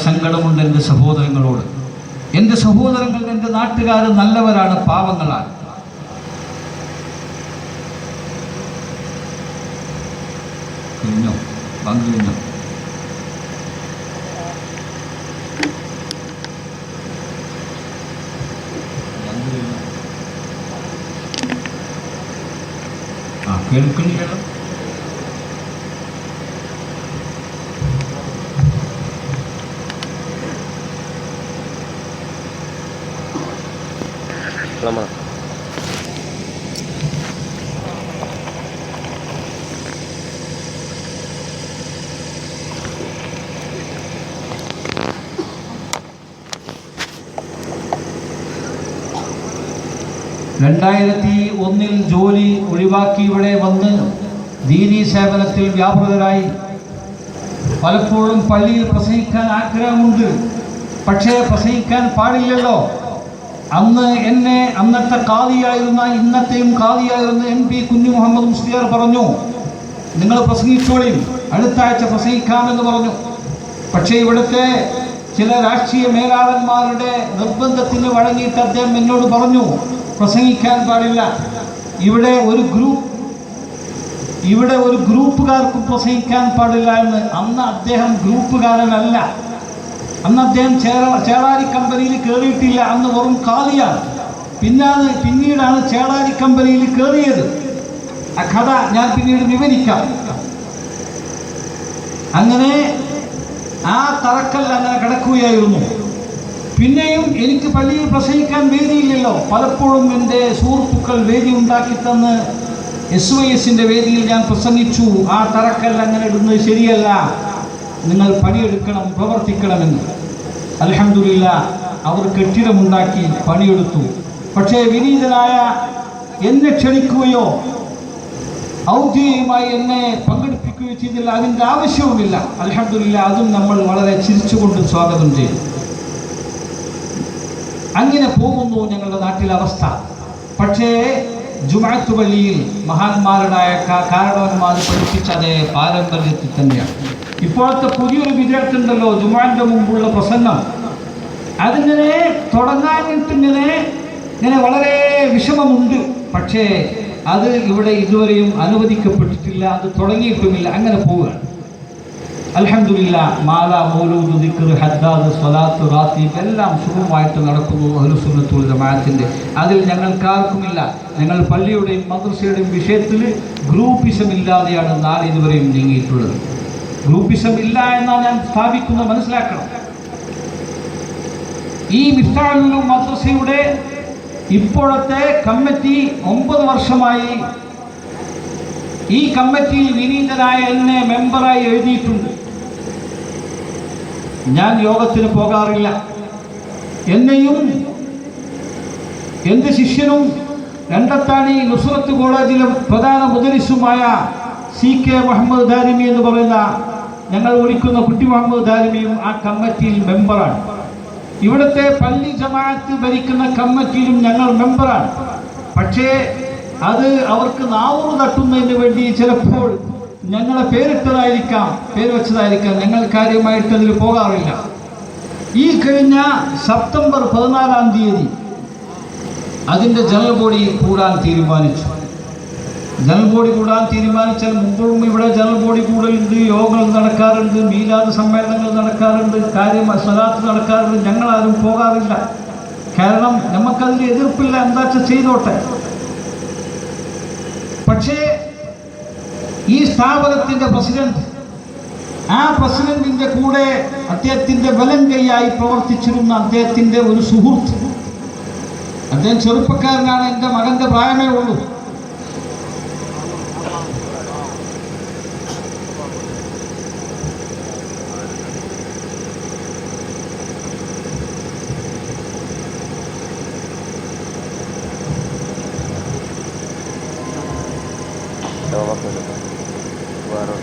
സങ്കടമുണ്ട് എൻ്റെ സഹോദരങ്ങളോട്. എൻ്റെ സഹോദരങ്ങൾ, എൻ്റെ നാട്ടുകാർ നല്ലവരാണ്, പാവങ്ങളാണ്. കഴിഞ്ഞോ? ബാങ്ക് കഴിഞ്ഞോ? കേൾക്കുന്നില്ലല്ലോ. ിൽ ജോലി ഒഴിവാക്കി ഇവിടെ വന്ന് ദീനീ സേവനത്തിൽ വ്യാപൃതരായി. പലപ്പോഴും പള്ളിയിൽ പ്രസംഗിക്കാൻ ആഗ്രഹമുണ്ട്, പക്ഷേ പ്രസംഗിക്കാൻ പാടില്ലല്ലോ. അന്ന് എന്നെ അന്നത്തെ ഖാദിയായിരുന്ന, ഇന്നത്തെയും ഖാദിയായിരുന്ന MP കുഞ്ഞു മുഹമ്മദ് മുസ്ലിയാർ പറഞ്ഞു, നിങ്ങൾ പ്രസംഗിച്ചോളിയും, അടുത്ത ആഴ്ച പ്രസംഗിക്കാമെന്ന് പറഞ്ഞു. പക്ഷേ ഇവിടുത്തെ ചില രാഷ്ട്രീയ മേലാളന്മാരുടെ നിർബന്ധത്തിന് വഴങ്ങിയിട്ട് അദ്ദേഹം എന്നോട് പറഞ്ഞു, പ്രസംഗിക്കാൻ പാടില്ല. ഇവിടെ ഒരു ഗ്രൂപ്പുകാർക്കും പ്രസംഗിക്കാൻ പാടില്ല എന്ന്. അന്ന് അദ്ദേഹം ഗ്രൂപ്പുകാരനല്ല, അന്ന് അദ്ദേഹം ചേളാരി കമ്പനിയിൽ കയറിയിട്ടില്ല, അന്ന് വെറും ഖാദിയാണ്. പിന്നീടാണ് ചേളാരി കമ്പനിയിൽ കയറിയത്. ആ കഥ ഞാൻ പിന്നീട് വിവരിക്കാം. അങ്ങനെ ആ തറക്കൽ അങ്ങനെ കിടക്കുകയായിരുന്നു. പിന്നെയും എനിക്ക് പള്ളിയിൽ പ്രസംഗിക്കാൻ വേദിയില്ലല്ലോ. പലപ്പോഴും എൻ്റെ സുഹൃത്തുക്കൾ വേദി ഉണ്ടാക്കി തന്ന് SYSൻ്റെ വേദിയിൽ ഞാൻ പ്രസംഗിച്ചു. ആ തറക്കൽ അങ്ങനെ ഇടുന്നത് ശരിയല്ല, നിങ്ങൾ പണിയെടുക്കണം, പ്രവർത്തിക്കണമെന്ന്. അൽഹംദുലില്ലാഹ് അവർ കെട്ടിടമുണ്ടാക്കി പണിയെടുത്തു. പക്ഷേ വിനീതനായ എന്നെ ക്ഷണിക്കുകയോ ഔദ്യോഗികമായി എന്നെ പങ്കെടുപ്പിക്കുകയോ ചെയ്തില്ല. അതിൻ്റെ ആവശ്യവുമില്ല. അൽഹംദുലില്ലാഹ് അതും നമ്മൾ വളരെ ചിരിച്ചുകൊണ്ട് സ്വാഗതം ചെയ്തു. അങ്ങനെ പോകുന്നു ഞങ്ങളുടെ നാട്ടിലെ അവസ്ഥ. പക്ഷേ ജുമുഅത്ത് പള്ളിയിൽ മഹാന്മാരുടായ കാരണവന്മാർ പഠിപ്പിച്ച അതേ പാരമ്പര്യത്തിൽ തന്നെയാണ്. ഇപ്പോഴത്തെ പുതിയൊരു വിദ്യാർത്ഥിയുണ്ടല്ലോ, ജുമുഅന്റെ മുമ്പുള്ള പ്രസംഗം. അതിങ്ങനെ തുടങ്ങാനിട്ടിങ്ങനെ വളരെ വിഷമമുണ്ട്. പക്ഷേ അത് ഇവിടെ ഇതുവരെയും അനുവദിക്കപ്പെട്ടിട്ടില്ല, അത് തുടങ്ങിയിട്ടുമില്ല. അങ്ങനെ പോവുകയാണ്. അൽഹംദുലില്ലാഹ് മാല, മൗലൂദ്, ദിക്ർ, ഹദ്ദാദ്, സ്വലാത്ത്, റാത്തീബ് എല്ലാം സുഗമമായിട്ട് നടക്കുന്നു അഹ്ലുസുന്നത്തുൽ ജമാഅത്തിന്റെ. അതിൽ ഞങ്ങൾക്കാർക്കുമില്ല. ഞങ്ങൾ പള്ളിയുടെയും മദ്രസയുടെയും വിഷയത്തിൽ ഗ്രൂപ്പിസം ഇല്ലാതെയാണ് നാളെ ഇതുവരെയും നീങ്ങിയിട്ടുള്ളത്. ഗ്രൂപ്പിസം ഇല്ല എന്നാണ് ഞാൻ സ്ഥാപിക്കുന്നത്, മനസ്സിലാക്കണം. ഈ മിഫ്താഹുൽ മദ്രസയുടെ ഇപ്പോഴത്തെ കമ്മിറ്റി 9 വർഷമായി. ഈ കമ്മിറ്റിയിൽ വിനീതനായ എന്നെ മെമ്പറായി എഴുതിയിട്ടുണ്ട്. ഞാൻ യോഗത്തിന് പോകാറില്ല. എന്നെയും എൻ്റെ ശിഷ്യനും രണ്ടത്താണി നുസ്രത്ത് കോളേജിലെ പ്രധാന മുദരിസുമായ CK മുഹമ്മദ് ദാരിമി എന്ന് പറയുന്ന, ഞങ്ങൾ വിളിക്കുന്ന കുട്ടി മുഹമ്മദ് ദാരിമിയും ആ കമ്മിറ്റിയിൽ മെമ്പറാണ്. ഇവിടുത്തെ പള്ളി ജമാഅത്ത് ഭരിക്കുന്ന കമ്മിറ്റിയിലും ഞങ്ങൾ മെമ്പറാണ്. പക്ഷേ അത് അവർക്ക് നാവൂറ് തട്ടുന്നതിന് വേണ്ടി ചിലപ്പോൾ ഞങ്ങളെ പേര് വെച്ചതായിരിക്കാം. ഞങ്ങൾ കാര്യമായിട്ട് അതിൽ പോകാറില്ല. ഈ കഴിഞ്ഞ സെപ്റ്റംബർ 14-ാം തീയതി അതിൻ്റെ ജനറൽ ബോഡി കൂടാൻ തീരുമാനിച്ചു. ജനറൽ ബോഡി കൂടാൻ തീരുമാനിച്ചാൽ മുമ്പും ഇവിടെ ജനറൽ ബോഡി കൂടലുണ്ട്, യോഗങ്ങൾ നടക്കാറുണ്ട്, മീലാദ് സമ്മേളനങ്ങൾ നടക്കാറുണ്ട്, സ്വലാത്ത് നടക്കാറുണ്ട്. ഞങ്ങളാരും പോകാറില്ല. കാരണം നമുക്കതിൽ എതിർപ്പില്ല, എന്താ ചെയ്തോട്ടെ. പക്ഷേ ഈ സ്ഥാപനത്തിൻ്റെ പ്രസിഡന്റ്, ആ പ്രസിഡന്റിൻ്റെ കൂടെ അദ്ദേഹത്തിൻ്റെ വലം കൈയായി പ്രവർത്തിച്ചിരുന്ന അദ്ദേഹത്തിൻ്റെ ഒരു സുഹൃത്ത്, അദ്ദേഹം ചെറുപ്പക്കാരനാണ്, എൻ്റെ മകൻ്റെ പ്രായമേ ഉള്ളൂ.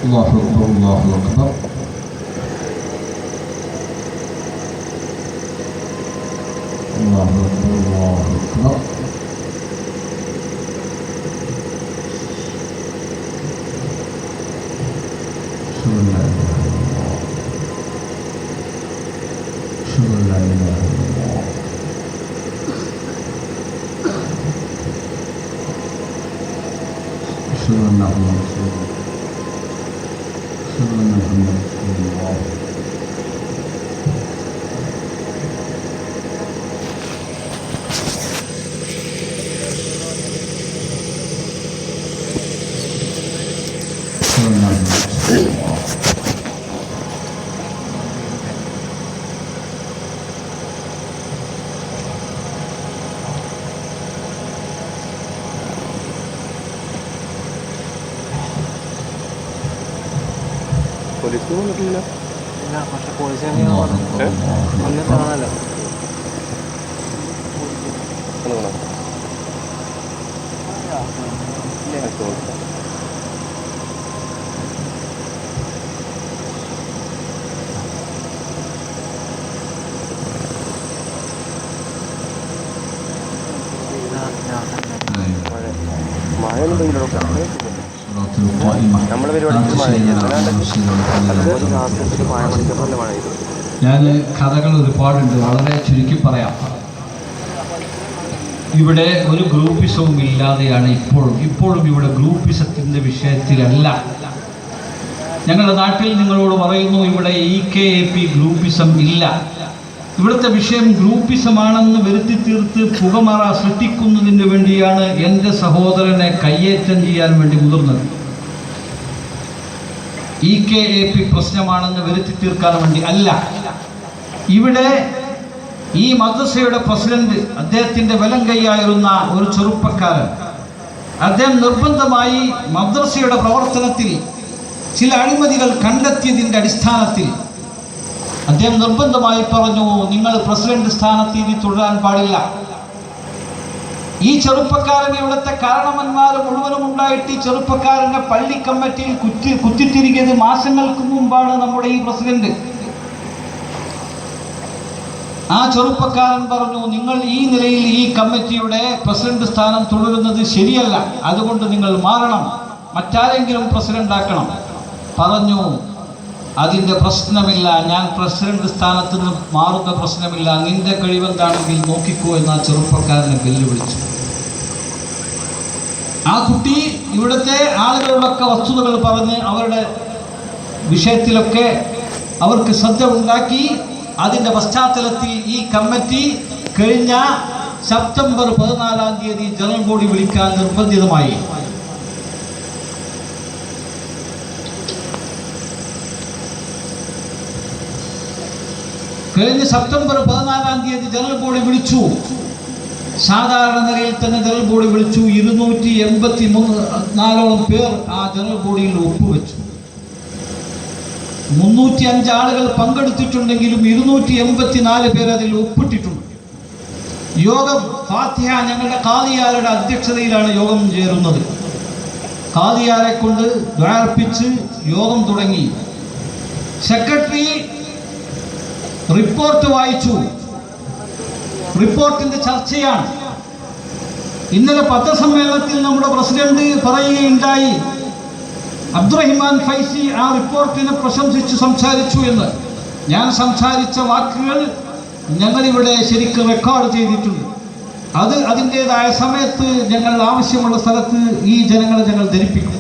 الله أكبر الله أكبر الله أكبر الله أكبر بسم الله പോലീസ് വന്നിട്ടില്ല. പക്ഷെ പോലീസ് ഒന്ന് കാണാനല്ലോ. മഴയൊന്നും പെയ്യില്ല. നമ്മുടെ പരിപാടിക്ക് മഴ പെയ്തു. ഞാൻ കഥകൾ ഒരുപാടുണ്ട്, വളരെ ചുരുക്കി പറയാം. ഇവിടെ ഒരു ഗ്രൂപ്പിസവും ഇല്ലാതെയാണ് ഇപ്പോഴും ഇവിടെ ഗ്രൂപ്പിസത്തിൻ്റെ വിഷയത്തിലല്ല. ഞങ്ങളുടെ നാട്ടിൽ നിങ്ങളോട് പറയുന്നു, ഇവിടെ EKAP ഗ്രൂപ്പിസം ഇല്ല. ഇവിടുത്തെ വിഷയം ഗ്രൂപ്പിസമാണെന്ന് വരുത്തി തീർത്ത് പുകമറ സൃഷ്ടിക്കുന്നതിന് വേണ്ടിയാണ് എൻ്റെ സഹോദരനെ കയ്യേറ്റം ചെയ്യാൻ വേണ്ടി മുതിർന്നത്. EKAP പ്രശ്നമാണെന്ന് വരുത്തി തീർക്കാൻ വേണ്ടി അല്ല. ഇവിടെ ഈ മദ്രസയുടെ പ്രസിഡന്റ്, അദ്ദേഹത്തിൻ്റെ വലം കൈയായിരുന്ന ഒരു ചെറുപ്പക്കാരൻ, അദ്ദേഹം നിർബന്ധമായി മദ്രസയുടെ പ്രവർത്തനത്തിൽ ചില അഴിമതികൾ കണ്ടെത്തിയതിൻ്റെ അടിസ്ഥാനത്തിൽ അദ്ദേഹം നിർബന്ധമായി പറഞ്ഞു, നിങ്ങൾ പ്രസിഡന്റ് സ്ഥാനത്ത് ഇനി തുടരാൻ പാടില്ല. ഈ ചെറുപ്പക്കാരൻ ഇവിടുത്തെ കാരണവന്മാർ മുഴുവനും ഉണ്ടായിട്ട് ഈ ചെറുപ്പക്കാരനെ പള്ളി കമ്മിറ്റിയിൽ കുത്തിത്തിരിക്കിയത് മാസങ്ങൾക്ക് മുമ്പാണ് നമ്മുടെ ഈ പ്രസിഡന്റ്. ആ ചെറുപ്പക്കാരൻ പറഞ്ഞു, നിങ്ങൾ ഈ നിലയിൽ ഈ കമ്മിറ്റിയുടെ പ്രസിഡന്റ് സ്ഥാനം തുടരുന്നത് ശരിയല്ല, അതുകൊണ്ട് നിങ്ങൾ മാറണം, മറ്റാരെങ്കിലും പ്രസിഡന്റ് ആക്കണം. പറഞ്ഞു, അതിൻ്റെ പ്രശ്നമില്ല, ഞാൻ പ്രസിഡന്റ് സ്ഥാനത്ത് നിന്ന് മാറുന്ന പ്രശ്നമില്ല, നിന്റെ കഴിവെന്താണെങ്കിൽ നോക്കിക്കോ എന്ന് ആ ചെറുപ്പക്കാരനെ വെല്ലുവിളിച്ചു. ആ കുട്ടി ഇവിടുത്തെ ആളുകളോടൊക്കെ വസ്തുതകൾ പറഞ്ഞ് അവരുടെ വിഷയത്തിലൊക്കെ അവർക്ക് ശ്രദ്ധ ഉണ്ടാക്കി. അതിൻ്റെ പശ്ചാത്തലത്തിൽ ഈ കമ്മിറ്റി കഴിഞ്ഞ സെപ്റ്റംബർ 14-ാം തീയതി ജനറൽ ബോഡി വിളിക്കാൻ നിർബന്ധിതമായി. കഴിഞ്ഞ സെപ്റ്റംബർ 14-ാം തീയതി ജനറൽ ബോഡി വിളിച്ചു. സാധാരണ നിലയിൽ തന്നെ ജനറൽ ബോഡി വിളിച്ചു. 284 പേർ ആ ജനറൽ ബോഡിയിൽ ഒപ്പുവെച്ചു. 305 ആളുകൾ പങ്കെടുത്തിട്ടുണ്ടെങ്കിലും 284 പേർ അതിൽ ഒപ്പിട്ടിട്ടുണ്ട്. യോഗം ഫാത്തിഹ, ഞങ്ങളുടെ ഖാദിയാരുടെ അധ്യക്ഷതയിലാണ് യോഗം ചേരുന്നത്. ഖാദിയാരെ കൊണ്ട് ദ്വാർപ്പിച്ച് യോഗം തുടങ്ങി. സെക്രട്ടറി റിപ്പോർട്ട് വായിച്ചു. റിപ്പോർട്ടിന്റെ ചർച്ചയാണ്. ഇന്നലെ പത്രസമ്മേളനത്തിൽ നമ്മുടെ പ്രസിഡന്റ് പറയുകയുണ്ടായി, അബ്ദുറഹിമാൻ ഫൈസി ആ റിപ്പോർട്ടിനെ പ്രശംസിച്ച് സംസാരിച്ചു എന്ന്. ഞാൻ സംസാരിച്ച വാക്കുകൾ ഞങ്ങളിവിടെ ശരിക്കും റെക്കോർഡ് ചെയ്തിട്ടുണ്ട്. അതിൻ്റെതായ സമയത്ത് ഞങ്ങൾ ആവശ്യമുള്ള സ്ഥലത്ത് ഈ ജനങ്ങളെ ഞങ്ങൾ ധരിപ്പിക്കും.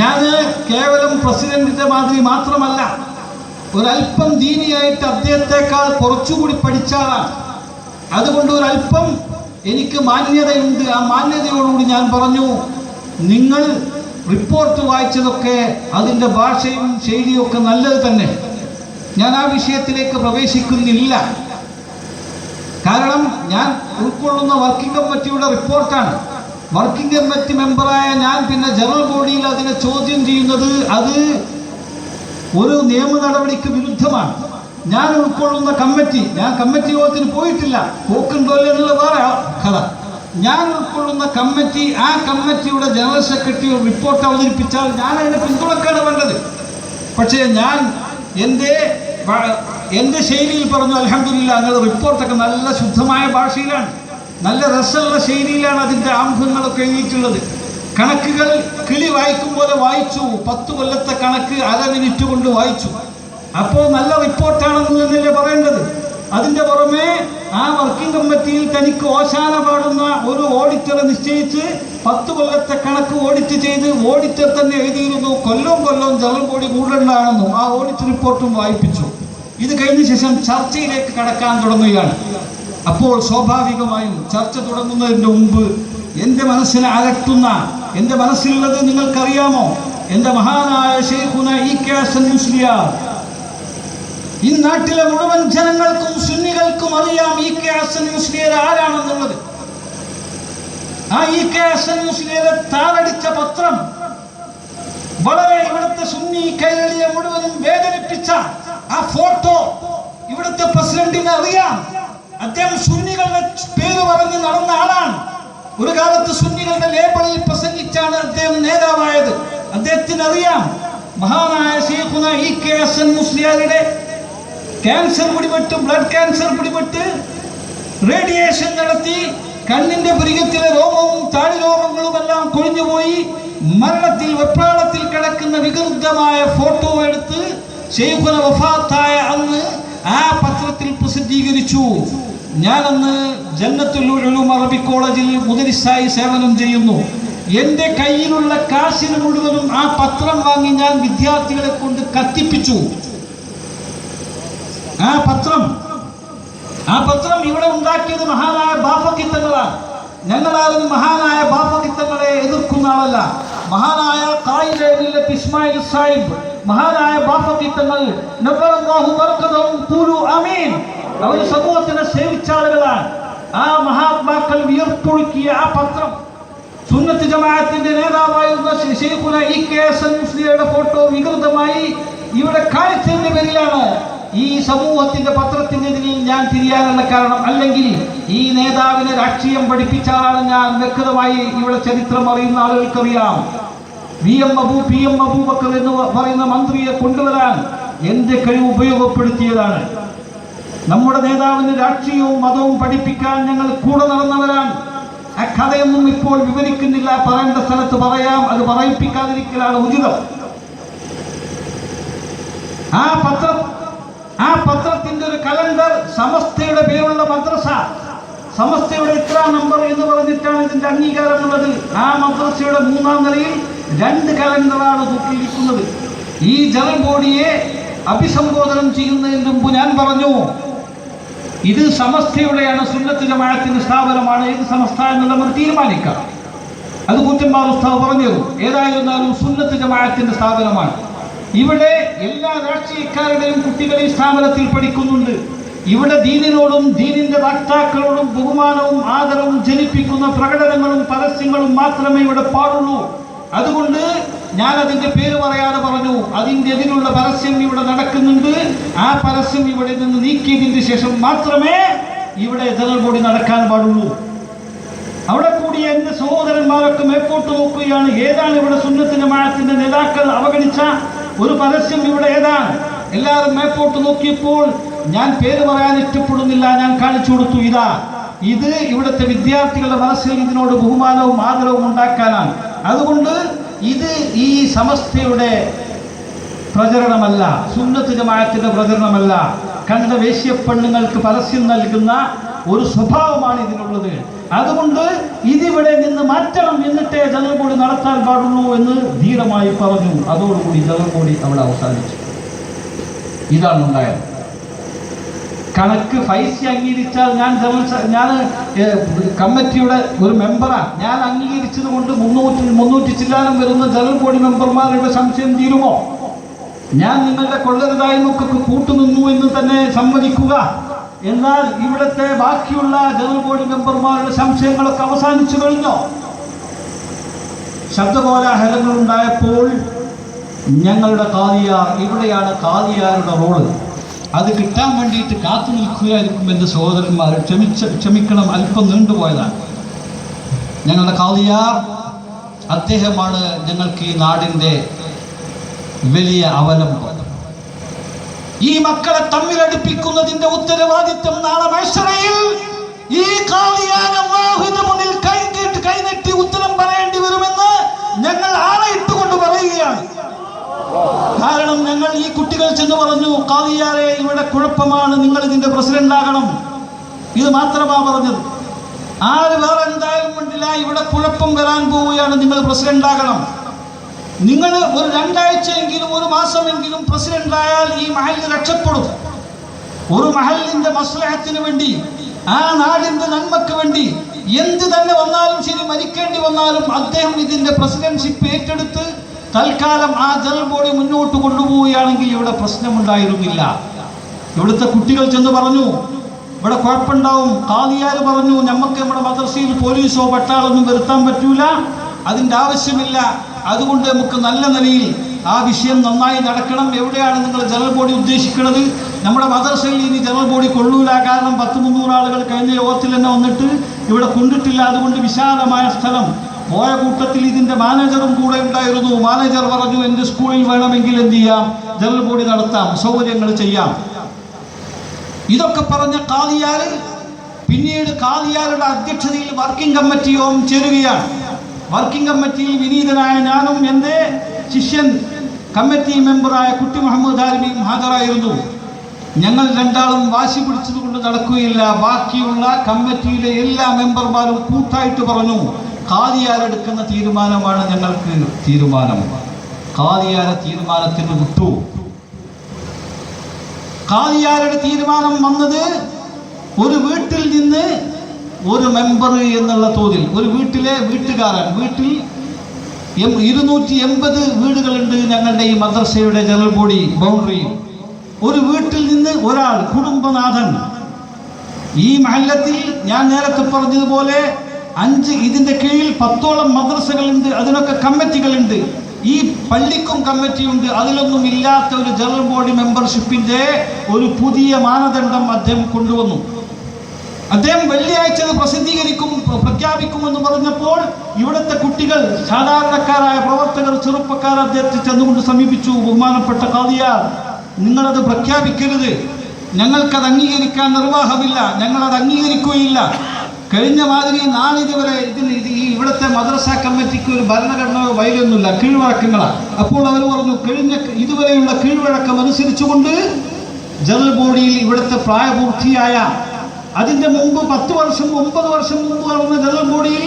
ഞാൻ കേവലം പ്രസിഡന്റിന്റെ മാതിരി മാത്രമല്ല, ഒരല്പം ദീനിയായിട്ട് അദ്ദേഹത്തെക്കാൾ കുറച്ചുകൂടി പഠിച്ചാലാണ്. അതുകൊണ്ട് ഒരല്പം എനിക്ക് മാന്യതയുണ്ട്. ആ മാന്യതയോടുകൂടി ഞാൻ പറഞ്ഞു, നിങ്ങൾ റിപ്പോർട്ട് വായിച്ചതൊക്കെ അതിൻ്റെ ഭാഷയും ശൈലിയും ഒക്കെ നല്ലത് തന്നെ. ഞാൻ ആ വിഷയത്തിലേക്ക് പ്രവേശിക്കുന്നില്ല. കാരണം ഞാൻ ഉൾക്കൊള്ളുന്ന വർക്കിംഗ് കമ്മിറ്റിയുടെ റിപ്പോർട്ടാണ്. വർക്കിംഗ് കമ്മിറ്റി മെമ്പറായ ഞാൻ പിന്നെ ജനറൽ ബോഡിയിൽ അതിനെ ചോദ്യം ചെയ്യുന്നത് അത് ഒരു നിയമ നടപടിക്ക് വിരുദ്ധമാണ്. ഞാൻ ഉൾക്കൊള്ളുന്ന കമ്മിറ്റി, ഞാൻ കമ്മിറ്റി യോഗത്തിന് പോയിട്ടില്ല, പോക്കുണ്ടോ എന്നുള്ള വേറെ കഥ. ഞാൻ ഉൾക്കൊള്ളുന്ന കമ്മിറ്റി, ആ കമ്മിറ്റിയുടെ ജനറൽ സെക്രട്ടറി റിപ്പോർട്ട് അവതരിപ്പിച്ചാൽ ഞാൻ അതിനെ പിന്തുണക്കാണ് വേണ്ടത്. പക്ഷേ ഞാൻ എൻ്റെ ശൈലിയിൽ പറഞ്ഞു, അൽഹംദുലില്ലാ, അങ്ങനെ റിപ്പോർട്ടൊക്കെ നല്ല ശുദ്ധമായ ഭാഷയിലാണ്, നല്ല രസമുള്ള ശൈലിയിലാണ് അതിൻ്റെ ആമുഖങ്ങളൊക്കെ എഴുതിയിട്ടുള്ളത്. കണക്കുകൾ കിളി വായിക്കും പോലെ വായിച്ചു. 10 കൊല്ലത്തെ കണക്ക് 1/2 മിനിറ്റ് കൊണ്ട് വായിച്ചു. അപ്പോൾ നല്ല റിപ്പോർട്ടാണെന്ന് തന്നെയല്ലേ പറയേണ്ടത്. അതിന്റെ പുറമെ ആ വർക്കിംഗ് കമ്മിറ്റിയിൽ തനിക്ക് ഓശാന പാടുന്ന ഒരു ഓഡിറ്ററെ നിശ്ചയിച്ച് 10 കൊല്ലത്തെ കണക്ക് ഓഡിറ്റ് ചെയ്ത് ഓഡിറ്റർ തന്നെ എഴുതിയിരുന്നു കൊല്ലം ജനറൽ ബോഡി കൂടുതലാണെന്നും ആ ഓഡിറ്റ് റിപ്പോർട്ടും വായിപ്പിച്ചു. ഇത് കഴിഞ്ഞ ശേഷം ചർച്ചയിലേക്ക് കടക്കാൻ തുടങ്ങുകയാണ്. അപ്പോൾ സ്വാഭാവികമായും ചർച്ച തുടങ്ങുന്നതിന് മുമ്പ് എൻ്റെ മനസ്സിനെ അലട്ടുന്ന, എൻ്റെ മനസ്സിലുള്ളത് നിങ്ങൾക്കറിയാമോ? എൻ്റെ മഹാനായ ശൈഖുന ഇ.കെ. ഹസൻ മുസ്ലിയാർ. ഈ നാട്ടിലെ മുഴുവൻ ജനങ്ങൾക്കും സുന്നികൾക്കും അറിയാം ഇ.കെ. ഹസൻ മുസ്ലിയാർ ആരാണെന്നുള്ളത്. ആ ഇ.കെ. ഹസൻ മുസ്ലിയാരെ താറടിച്ച പത്രം, വളരെ ഇവിടുത്തെ സുന്നി കൈരളിയെ മുഴുവനും വേദനിപ്പിച്ച ആ ഫോട്ടോ ഇവിടുത്തെ പ്രസിഡന്റിനെ അറിയാം. അദ്ദേഹം സുന്നികളുടെ പേര് പറഞ്ഞ് നടന്ന ആളാണ്. ഒരു കാലത്ത് സുന്നികളുടെ ലേബലിൽ പ്രസംഗിച്ചാണ് അദ്ദേഹം നേതാവായത്. അദ്ദേഹത്തിന് അറിയാം മഹാനായ ശൈഖുന ഇ.കെ. ഹസൻ മുസ്ലിയാരുടെ ക്യാൻസർ പിടിപെട്ട്, ബ്ലഡ് ക്യാൻസർ പിടിപെട്ട് റേഡിയേഷൻ നടത്തി കണ്ണിന്റെ പുരികത്തിലെ രോമവും താടിരോമങ്ങളും എല്ലാം കൊഴിഞ്ഞുപോയി മരണത്തിൽ വെപ്രാളത്തിൽ കിടക്കുന്ന വികൃതമായ ഫോട്ടോ എടുത്ത് ശൈഖുന വഫാത്തായ അന്ന് ആ പത്രത്തിൽ പ്രസിദ്ധീകരിച്ചു. ഞാനന്ന് ജന്നത്തുൽ ഉലൂം അറബിക് കോളേജിൽ മുദരിസായി സേവനം ചെയ്യുന്നു. എൻ്റെ കയ്യിലുള്ള കാശിന് മുഴുവനും ആ പത്രം വാങ്ങി ഞാൻ വിദ്യാർത്ഥികളെ കൊണ്ട് കത്തിപ്പിച്ചു. ആ പത്രം ഇവിടെ ഉണ്ടാക്കിയത് മഹാനായ ബാഫഖി തങ്ങളാണ്. ഞങ്ങളാരും മഹാനായ ബാഫഖി തങ്ങളെ എതിർക്കുന്ന ആളല്ല. മഹാനായ ഖായിദെ മില്ലത്ത് ഇസ്മായിൽ സാഹിബ്, മഹാനായ ബാഫഖി തങ്ങൾ നബ്ബറല്ലാഹു ബർക്കതഹു ഖൂലു ആമീൻ, അവർ സമൂഹത്തിനെ സേവിച്ച ആളുകളാണ്. ആ മഹാത്മാക്കൾ വിയർത്തൊഴുക്കിയ ആ പത്രം സുന്നത്ത് ജമാഅത്തിന്റെ നേതാവായിരുന്ന ശൈഖുന ഇ.കെ. ഹസൻ മുസ്ലിയാരുടെ ഫോട്ടോ വികൃതമായി ഇവിടെ കാണിച്ചതിന്റെ പേരിലാണ് ഈ സമൂഹത്തിന്റെ പത്രത്തിന്റെ എതിരിൽ ഞാൻ തിരിയാനുള്ള കാരണം. അല്ലെങ്കിൽ ഈ നേതാവിനെ രാഷ്ട്രീയം പഠിപ്പിച്ച ആളാണ് ഞാൻ. വ്യക്തമായി ഇവിടെ ചരിത്രം അറിയുന്ന ആളുകൾക്കറിയാം. പി.എം. അബൂബക്കർ എന്ന് പറയുന്ന മന്ത്രിയെ കൊണ്ടുവരാൻ എന്റെ കഴിവ് ഉപയോഗപ്പെടുത്തിയതാണ്. നമ്മുടെ നേതാവിന് രാഷ്ട്രീയവും മതവും പഠിപ്പിക്കാൻ ഞങ്ങൾ കൂടെ നടന്നവരാണ്. ആ കഥയൊന്നും ഇപ്പോൾ വിവരിക്കുന്നില്ല. പറയേണ്ട സ്ഥലത്ത് പറയാം. അത് പറയിപ്പിക്കാതിരിക്കലാണ് ഉചിതം. ആ പത്രത്തിന്റെ ഒരു കലണ്ടർ, സമസ്തയുടെ പേരുള്ള മദ്രസ, സമസ്തയുടെ ഇത്ര നമ്പർ എന്ന് പറഞ്ഞിട്ടാണ് ഇതിന്റെ അംഗീകാരമുള്ളത്. ആ മദ്രസയുടെ 3-ാം നിലയിൽ 2 കലണ്ടറാണ് തൂക്കിയിരിക്കുന്നത്. ഈ ജനറൽ ബോഡിയെ അഭിസംബോധനം ചെയ്യുന്നതിന് മുമ്പ് ഞാൻ പറഞ്ഞു, ഇത് സമസ്തയുടെയാണ്, സുന്നത്ത് ജമാഅത്തിന്റെ സ്ഥാപനമാണ്. ഏത് സമസ്ത എന്ന് നമ്മൾ തീരുമാനിക്കാം. അത് കൂറ്റമ്പാർ ഉസ്താദ് പറഞ്ഞു. ഏതായിരുന്നാലും സുന്നത്ത് ജമാഅത്തിന്റെ സ്ഥാപനമാണ്. ഇവിടെ എല്ലാ രാഷ്ട്രീയക്കാരുടെയും കുട്ടികൾ ഈ സ്ഥാപനത്തിൽ പഠിക്കുന്നുണ്ട്. ഇവിടെ ദീനിനോടും ദീനിന്റെ വക്താക്കളോടും ബഹുമാനവും ആദരവും ജനിപ്പിക്കുന്ന പ്രകടനങ്ങളും പരസ്യങ്ങളും മാത്രമേ ഇവിടെ പാടുള്ളൂ. അതുകൊണ്ട് ഞാൻ അതിന്റെ പേര് പറയാതെ പറഞ്ഞു. അതിൻ്റെ എതിരുള്ള പരസ്യം ഇവിടെ നടക്കുന്നുണ്ട്. ആ പരസ്യം ഇവിടെ നിന്ന് നീക്കിയതിന് ശേഷം മാത്രമേ ഇവിടെ ജനറൽ ബോഡി നടക്കാൻ പാടുള്ളൂ. അവിടെ കൂടിയ എൻ്റെ സഹോദരന്മാരൊക്കെ മേപ്പോട്ട് നോക്കുകയാണ്. ഏതാണ് ഇവിടെ സുന്നത്ത് ജമാഅത്തിന്റെ നേതാക്കൾ അവഗണിച്ച ഒരു പരസ്യം? ഇവിടെ ഏതാണ്? എല്ലാവരും മേപ്പോട്ട് നോക്കിയപ്പോൾ ഞാൻ പേര് പറയാൻ ഇഷ്ടപ്പെടുന്നില്ല. ഞാൻ കാണിച്ചു കൊടുത്തു. ഇത് ഇവിടുത്തെ വിദ്യാർത്ഥികളുടെ മനസ്സിൽ ഇതിനോട് ബഹുമാനവും ആദരവും ഉണ്ടാക്കാനാണ്. അതുകൊണ്ട് ഇത് ഈ സമസ്തയുടെ പ്രചരണമല്ല, സുന്നത്ത് ജമാഅത്തിന്റെ പ്രചരണമല്ല. കണ്ട വേശ്യ പെണ്ണുങ്ങൾക്ക് പരസ്യം നൽകുന്ന ഒരു സ്വഭാവമാണ് ഇതിനുള്ളത്. അതുകൊണ്ട് ഇതിവിടെ നിന്ന് മാറ്റണം, എന്നിട്ടേ ജനറൽ ബോഡി നടത്താൻ പാടുള്ളൂ എന്ന് ധീരമായി പറഞ്ഞു. അതോടുകൂടി ജനറൽ ബോഡി അവിടെ അവസാനിച്ചു. ഇതാണ് ഉണ്ടായത്. കണക്ക് ഫൈസി അംഗീകരിച്ചാൽ ഞാൻ കമ്മിറ്റിയുടെ ഒരു മെമ്പറാണ്. ഞാൻ അംഗീകരിച്ചത് കൊണ്ട് 300 ചില്ലാനം വരുന്ന ജനറൽ ബോഡി മെമ്പർമാരുടെ സംശയം തീരുമോ? ഞാൻ നിങ്ങളുടെ കൊള്ളരുതായ്മൊക്കെ കൂട്ടുനിന്നു എന്ന് തന്നെ സമ്മതിക്കുക. എന്നാൽ ഇവിടുത്തെ ബാക്കിയുള്ള ജനറൽ ബോഡി മെമ്പർമാരുടെ സംശയങ്ങളൊക്കെ അവസാനിച്ചു കഴിഞ്ഞോ? ശബ്ദകോലാഹലങ്ങൾ ഉണ്ടായപ്പോൾ ഞങ്ങളുടെ ഖാദിയാർ, ഇവിടെയാണ് ഖാദിയാരുടെ റോള്, അത് കിട്ടാൻ വേണ്ടിയിട്ട് കാത്തു നിൽക്കുകയായിരിക്കും എൻ്റെ സഹോദരന്മാർ. ക്ഷമിക്കണം, അല്പം നീണ്ടുപോയതാണ്. ഞങ്ങളുടെ ഖാദിയാർ അദ്ദേഹമാണ് ഞങ്ങൾക്ക് ഈ നാടിൻ്റെ വലിയ അവലംബം. ഈ മക്കളെ തമ്മിലടുപ്പിക്കുന്നതിന്റെ ഉത്തരവാദിത്വം നാളെ മഹ്ശറയിൽ ഈ ഖാദിയാൻ അല്ലാഹുവിന്റെ മുന്നിൽ കൈനെട്ടി ഉത്തരം പറയേണ്ടി വരുമെന്ന് ഞങ്ങൾ ആണയിട്ടുകൊണ്ട് പറയുകയാണ്. കാരണം ഞങ്ങൾ ഈ കുട്ടികൾ ചെന്ന് പറഞ്ഞു, ഖാദിയാരെ ഇവിടെ കുഴപ്പമാണ്, നിങ്ങൾ ഇതിന്റെ പ്രസിഡന്റ് ആകണം. ഇത് മാത്രമാണ് പറഞ്ഞത്. ആര് വേറെ എന്തായാലും വേണ്ടില്ല, ഇവിടെ കുഴപ്പം വരാൻ പോവുകയാണ്, നിങ്ങൾ പ്രസിഡന്റ് ആകണം. നിങ്ങൾ ഒരു 2 ആഴ്ചയെങ്കിലും 1 മാസമെങ്കിലും പ്രസിഡന്റ് ആയാൽ ഈ മഹല്ല് രക്ഷപ്പെടും. ഒരു മഹല്ലിന്റെ മസ്ലഹത്തിന് വേണ്ടി, ആ നാടിന്റെ നന്മക്ക് വേണ്ടി എന്ത് തന്നെ വന്നാലും ശരി, മരിക്കേണ്ടി വന്നാലും അദ്ദേഹം ഇതിന്റെ പ്രസിഡന്റ്ഷിപ്പ് ഏറ്റെടുത്ത് തൽക്കാലം ആ ജനറൽ ബോഡി മുന്നോട്ട് കൊണ്ടുപോവുകയാണെങ്കിൽ ഇവിടെ പ്രശ്നമുണ്ടായിരുന്നില്ല. ഇവിടുത്തെ കുട്ടികൾ ചെന്ന് പറഞ്ഞു, ഇവിടെ കുഴപ്പമുണ്ടാവും. ഖാദിയാർ പറഞ്ഞു, നമുക്ക് നമ്മുടെ മദ്രസയിൽ പോലീസോ പട്ടാളൊന്നും വരുത്താൻ പറ്റൂല, അതിൻ്റെ ആവശ്യമില്ല. അതുകൊണ്ട് നമുക്ക് നല്ല നിലയിൽ ആ വിഷയം നന്നായി നടക്കണം. എവിടെയാണ് നിങ്ങൾ ജനറൽ ബോഡി ഉദ്ദേശിക്കുന്നത്? നമ്മുടെ മദ്രസയിൽ ഇനി ജനറൽ ബോഡി കൊള്ളൂല, കാരണം 100-300 ആളുകൾ കഴിഞ്ഞ യോഗത്തിൽ തന്നെ വന്നിട്ട് ഇവിടെ കൊണ്ടിട്ടില്ല. അതുകൊണ്ട് വിശാലമായ സ്ഥലം. പോയ കൂട്ടത്തിൽ ഇതിൻ്റെ മാനേജറും കൂടെ ഉണ്ടായിരുന്നു. മാനേജർ പറഞ്ഞു, എൻ്റെ സ്കൂളിൽ വേണമെങ്കിൽ എന്ത് ചെയ്യാം, ജനറൽ ബോഡി നടത്താം, സൗകര്യങ്ങൾ ചെയ്യാം. ഇതൊക്കെ പറഞ്ഞ ഖാദിയാർ പിന്നീട് ഖാദിയാരുടെ അധ്യക്ഷതയിൽ വർക്കിംഗ് കമ്മിറ്റി യോഗം ചേരുകയാണ്. വർക്കിംഗ് കമ്മിറ്റിയിൽ വിനീതനായ ഞാനും എൻ്റെ ശിഷ്യൻ കമ്മിറ്റി മെമ്പറായ കുട്ടി മുഹമ്മദ് ദാരിമിയും ഹാജരായിരുന്നു. ഞങ്ങൾ രണ്ടാളും വാശി പിടിച്ചതുകൊണ്ട് നടക്കുകയില്ല. ബാക്കിയുള്ള കമ്മിറ്റിയിലെ എല്ലാ മെമ്പർമാരും കൂട്ടായിട്ട് പറഞ്ഞു, ഖാദിയാരെടുക്കുന്ന തീരുമാനമാണ് ഞങ്ങൾക്ക് തീരുമാനം. ഖാദിയാരെ തീരുമാനത്തിന് വിട്ടു. ഖാദിയാരുടെ തീരുമാനം വന്നത് ഒരു വീട്ടിൽ നിന്ന് ഒരു മെമ്പർ എന്നുള്ള തോതിൽ, ഒരു വീട്ടുകാരൻ, വീട്ടിൽ 280 വീടുകളുണ്ട് ഞങ്ങളുടെ ഈ മദ്രസയുടെ ജനറൽ ബോഡി ബൗണ്ടറിയിൽ. ഒരു വീട്ടിൽ നിന്ന് ഒരാൾ, കുടുംബനാഥൻ. ഈ മഹല്ലത്തിൽ ഞാൻ നേരത്തെ പറഞ്ഞതുപോലെ 5 ഇതിൻ്റെ കീഴിൽ 10ഓളം മദ്രസകളുണ്ട്, അതിനൊക്കെ കമ്മിറ്റികളുണ്ട്. ഈ പള്ളിക്കും കമ്മിറ്റിയുണ്ട്. അതിലൊന്നും ഇല്ലാത്ത ഒരു ജനറൽ ബോഡി മെമ്പർഷിപ്പിൻ്റെ ഒരു പുതിയ മാനദണ്ഡം അദ്ദേഹം കൊണ്ടുവന്നു. അദ്ദേഹം വെള്ളിയാഴ്ച പ്രഖ്യാപിക്കുമെന്ന് പറഞ്ഞപ്പോൾ ഇവിടുത്തെ കുട്ടികൾ, സാധാരണക്കാരായ പ്രവർത്തകർ, ചെറുപ്പക്കാർ അദ്ദേഹത്തെ ചെന്നുകൊണ്ട് സമീപിച്ചു. ബഹുമാനപ്പെട്ട ഖാദിയാർ, നിങ്ങളത് പ്രഖ്യാപിക്കരുത്, ഞങ്ങൾക്കത് അംഗീകരിക്കാൻ നിർവാഹമില്ല, ഞങ്ങളത് അംഗീകരിക്കുകയില്ല. കഴിഞ്ഞ മാതിരി നാളിതുവരെ ഇവിടുത്തെ മദ്രസ കമ്മിറ്റിക്ക് ഒരു ഭരണഘടനയോ വൈകൊന്നുമില്ല, കീഴ്വഴക്കങ്ങളാണ്. അപ്പോൾ അവർ പറഞ്ഞു, ഇതുവരെയുള്ള കീഴ്വഴക്കം അനുസരിച്ചുകൊണ്ട് ജനറൽ ബോഡിയിൽ ഇവിടുത്തെ പ്രായപൂർത്തിയായ, അതിൻ്റെ മുമ്പ് 10 വർഷം 9 വർഷം മുമ്പ് നടന്ന ജനറൽ ബോഡിയിൽ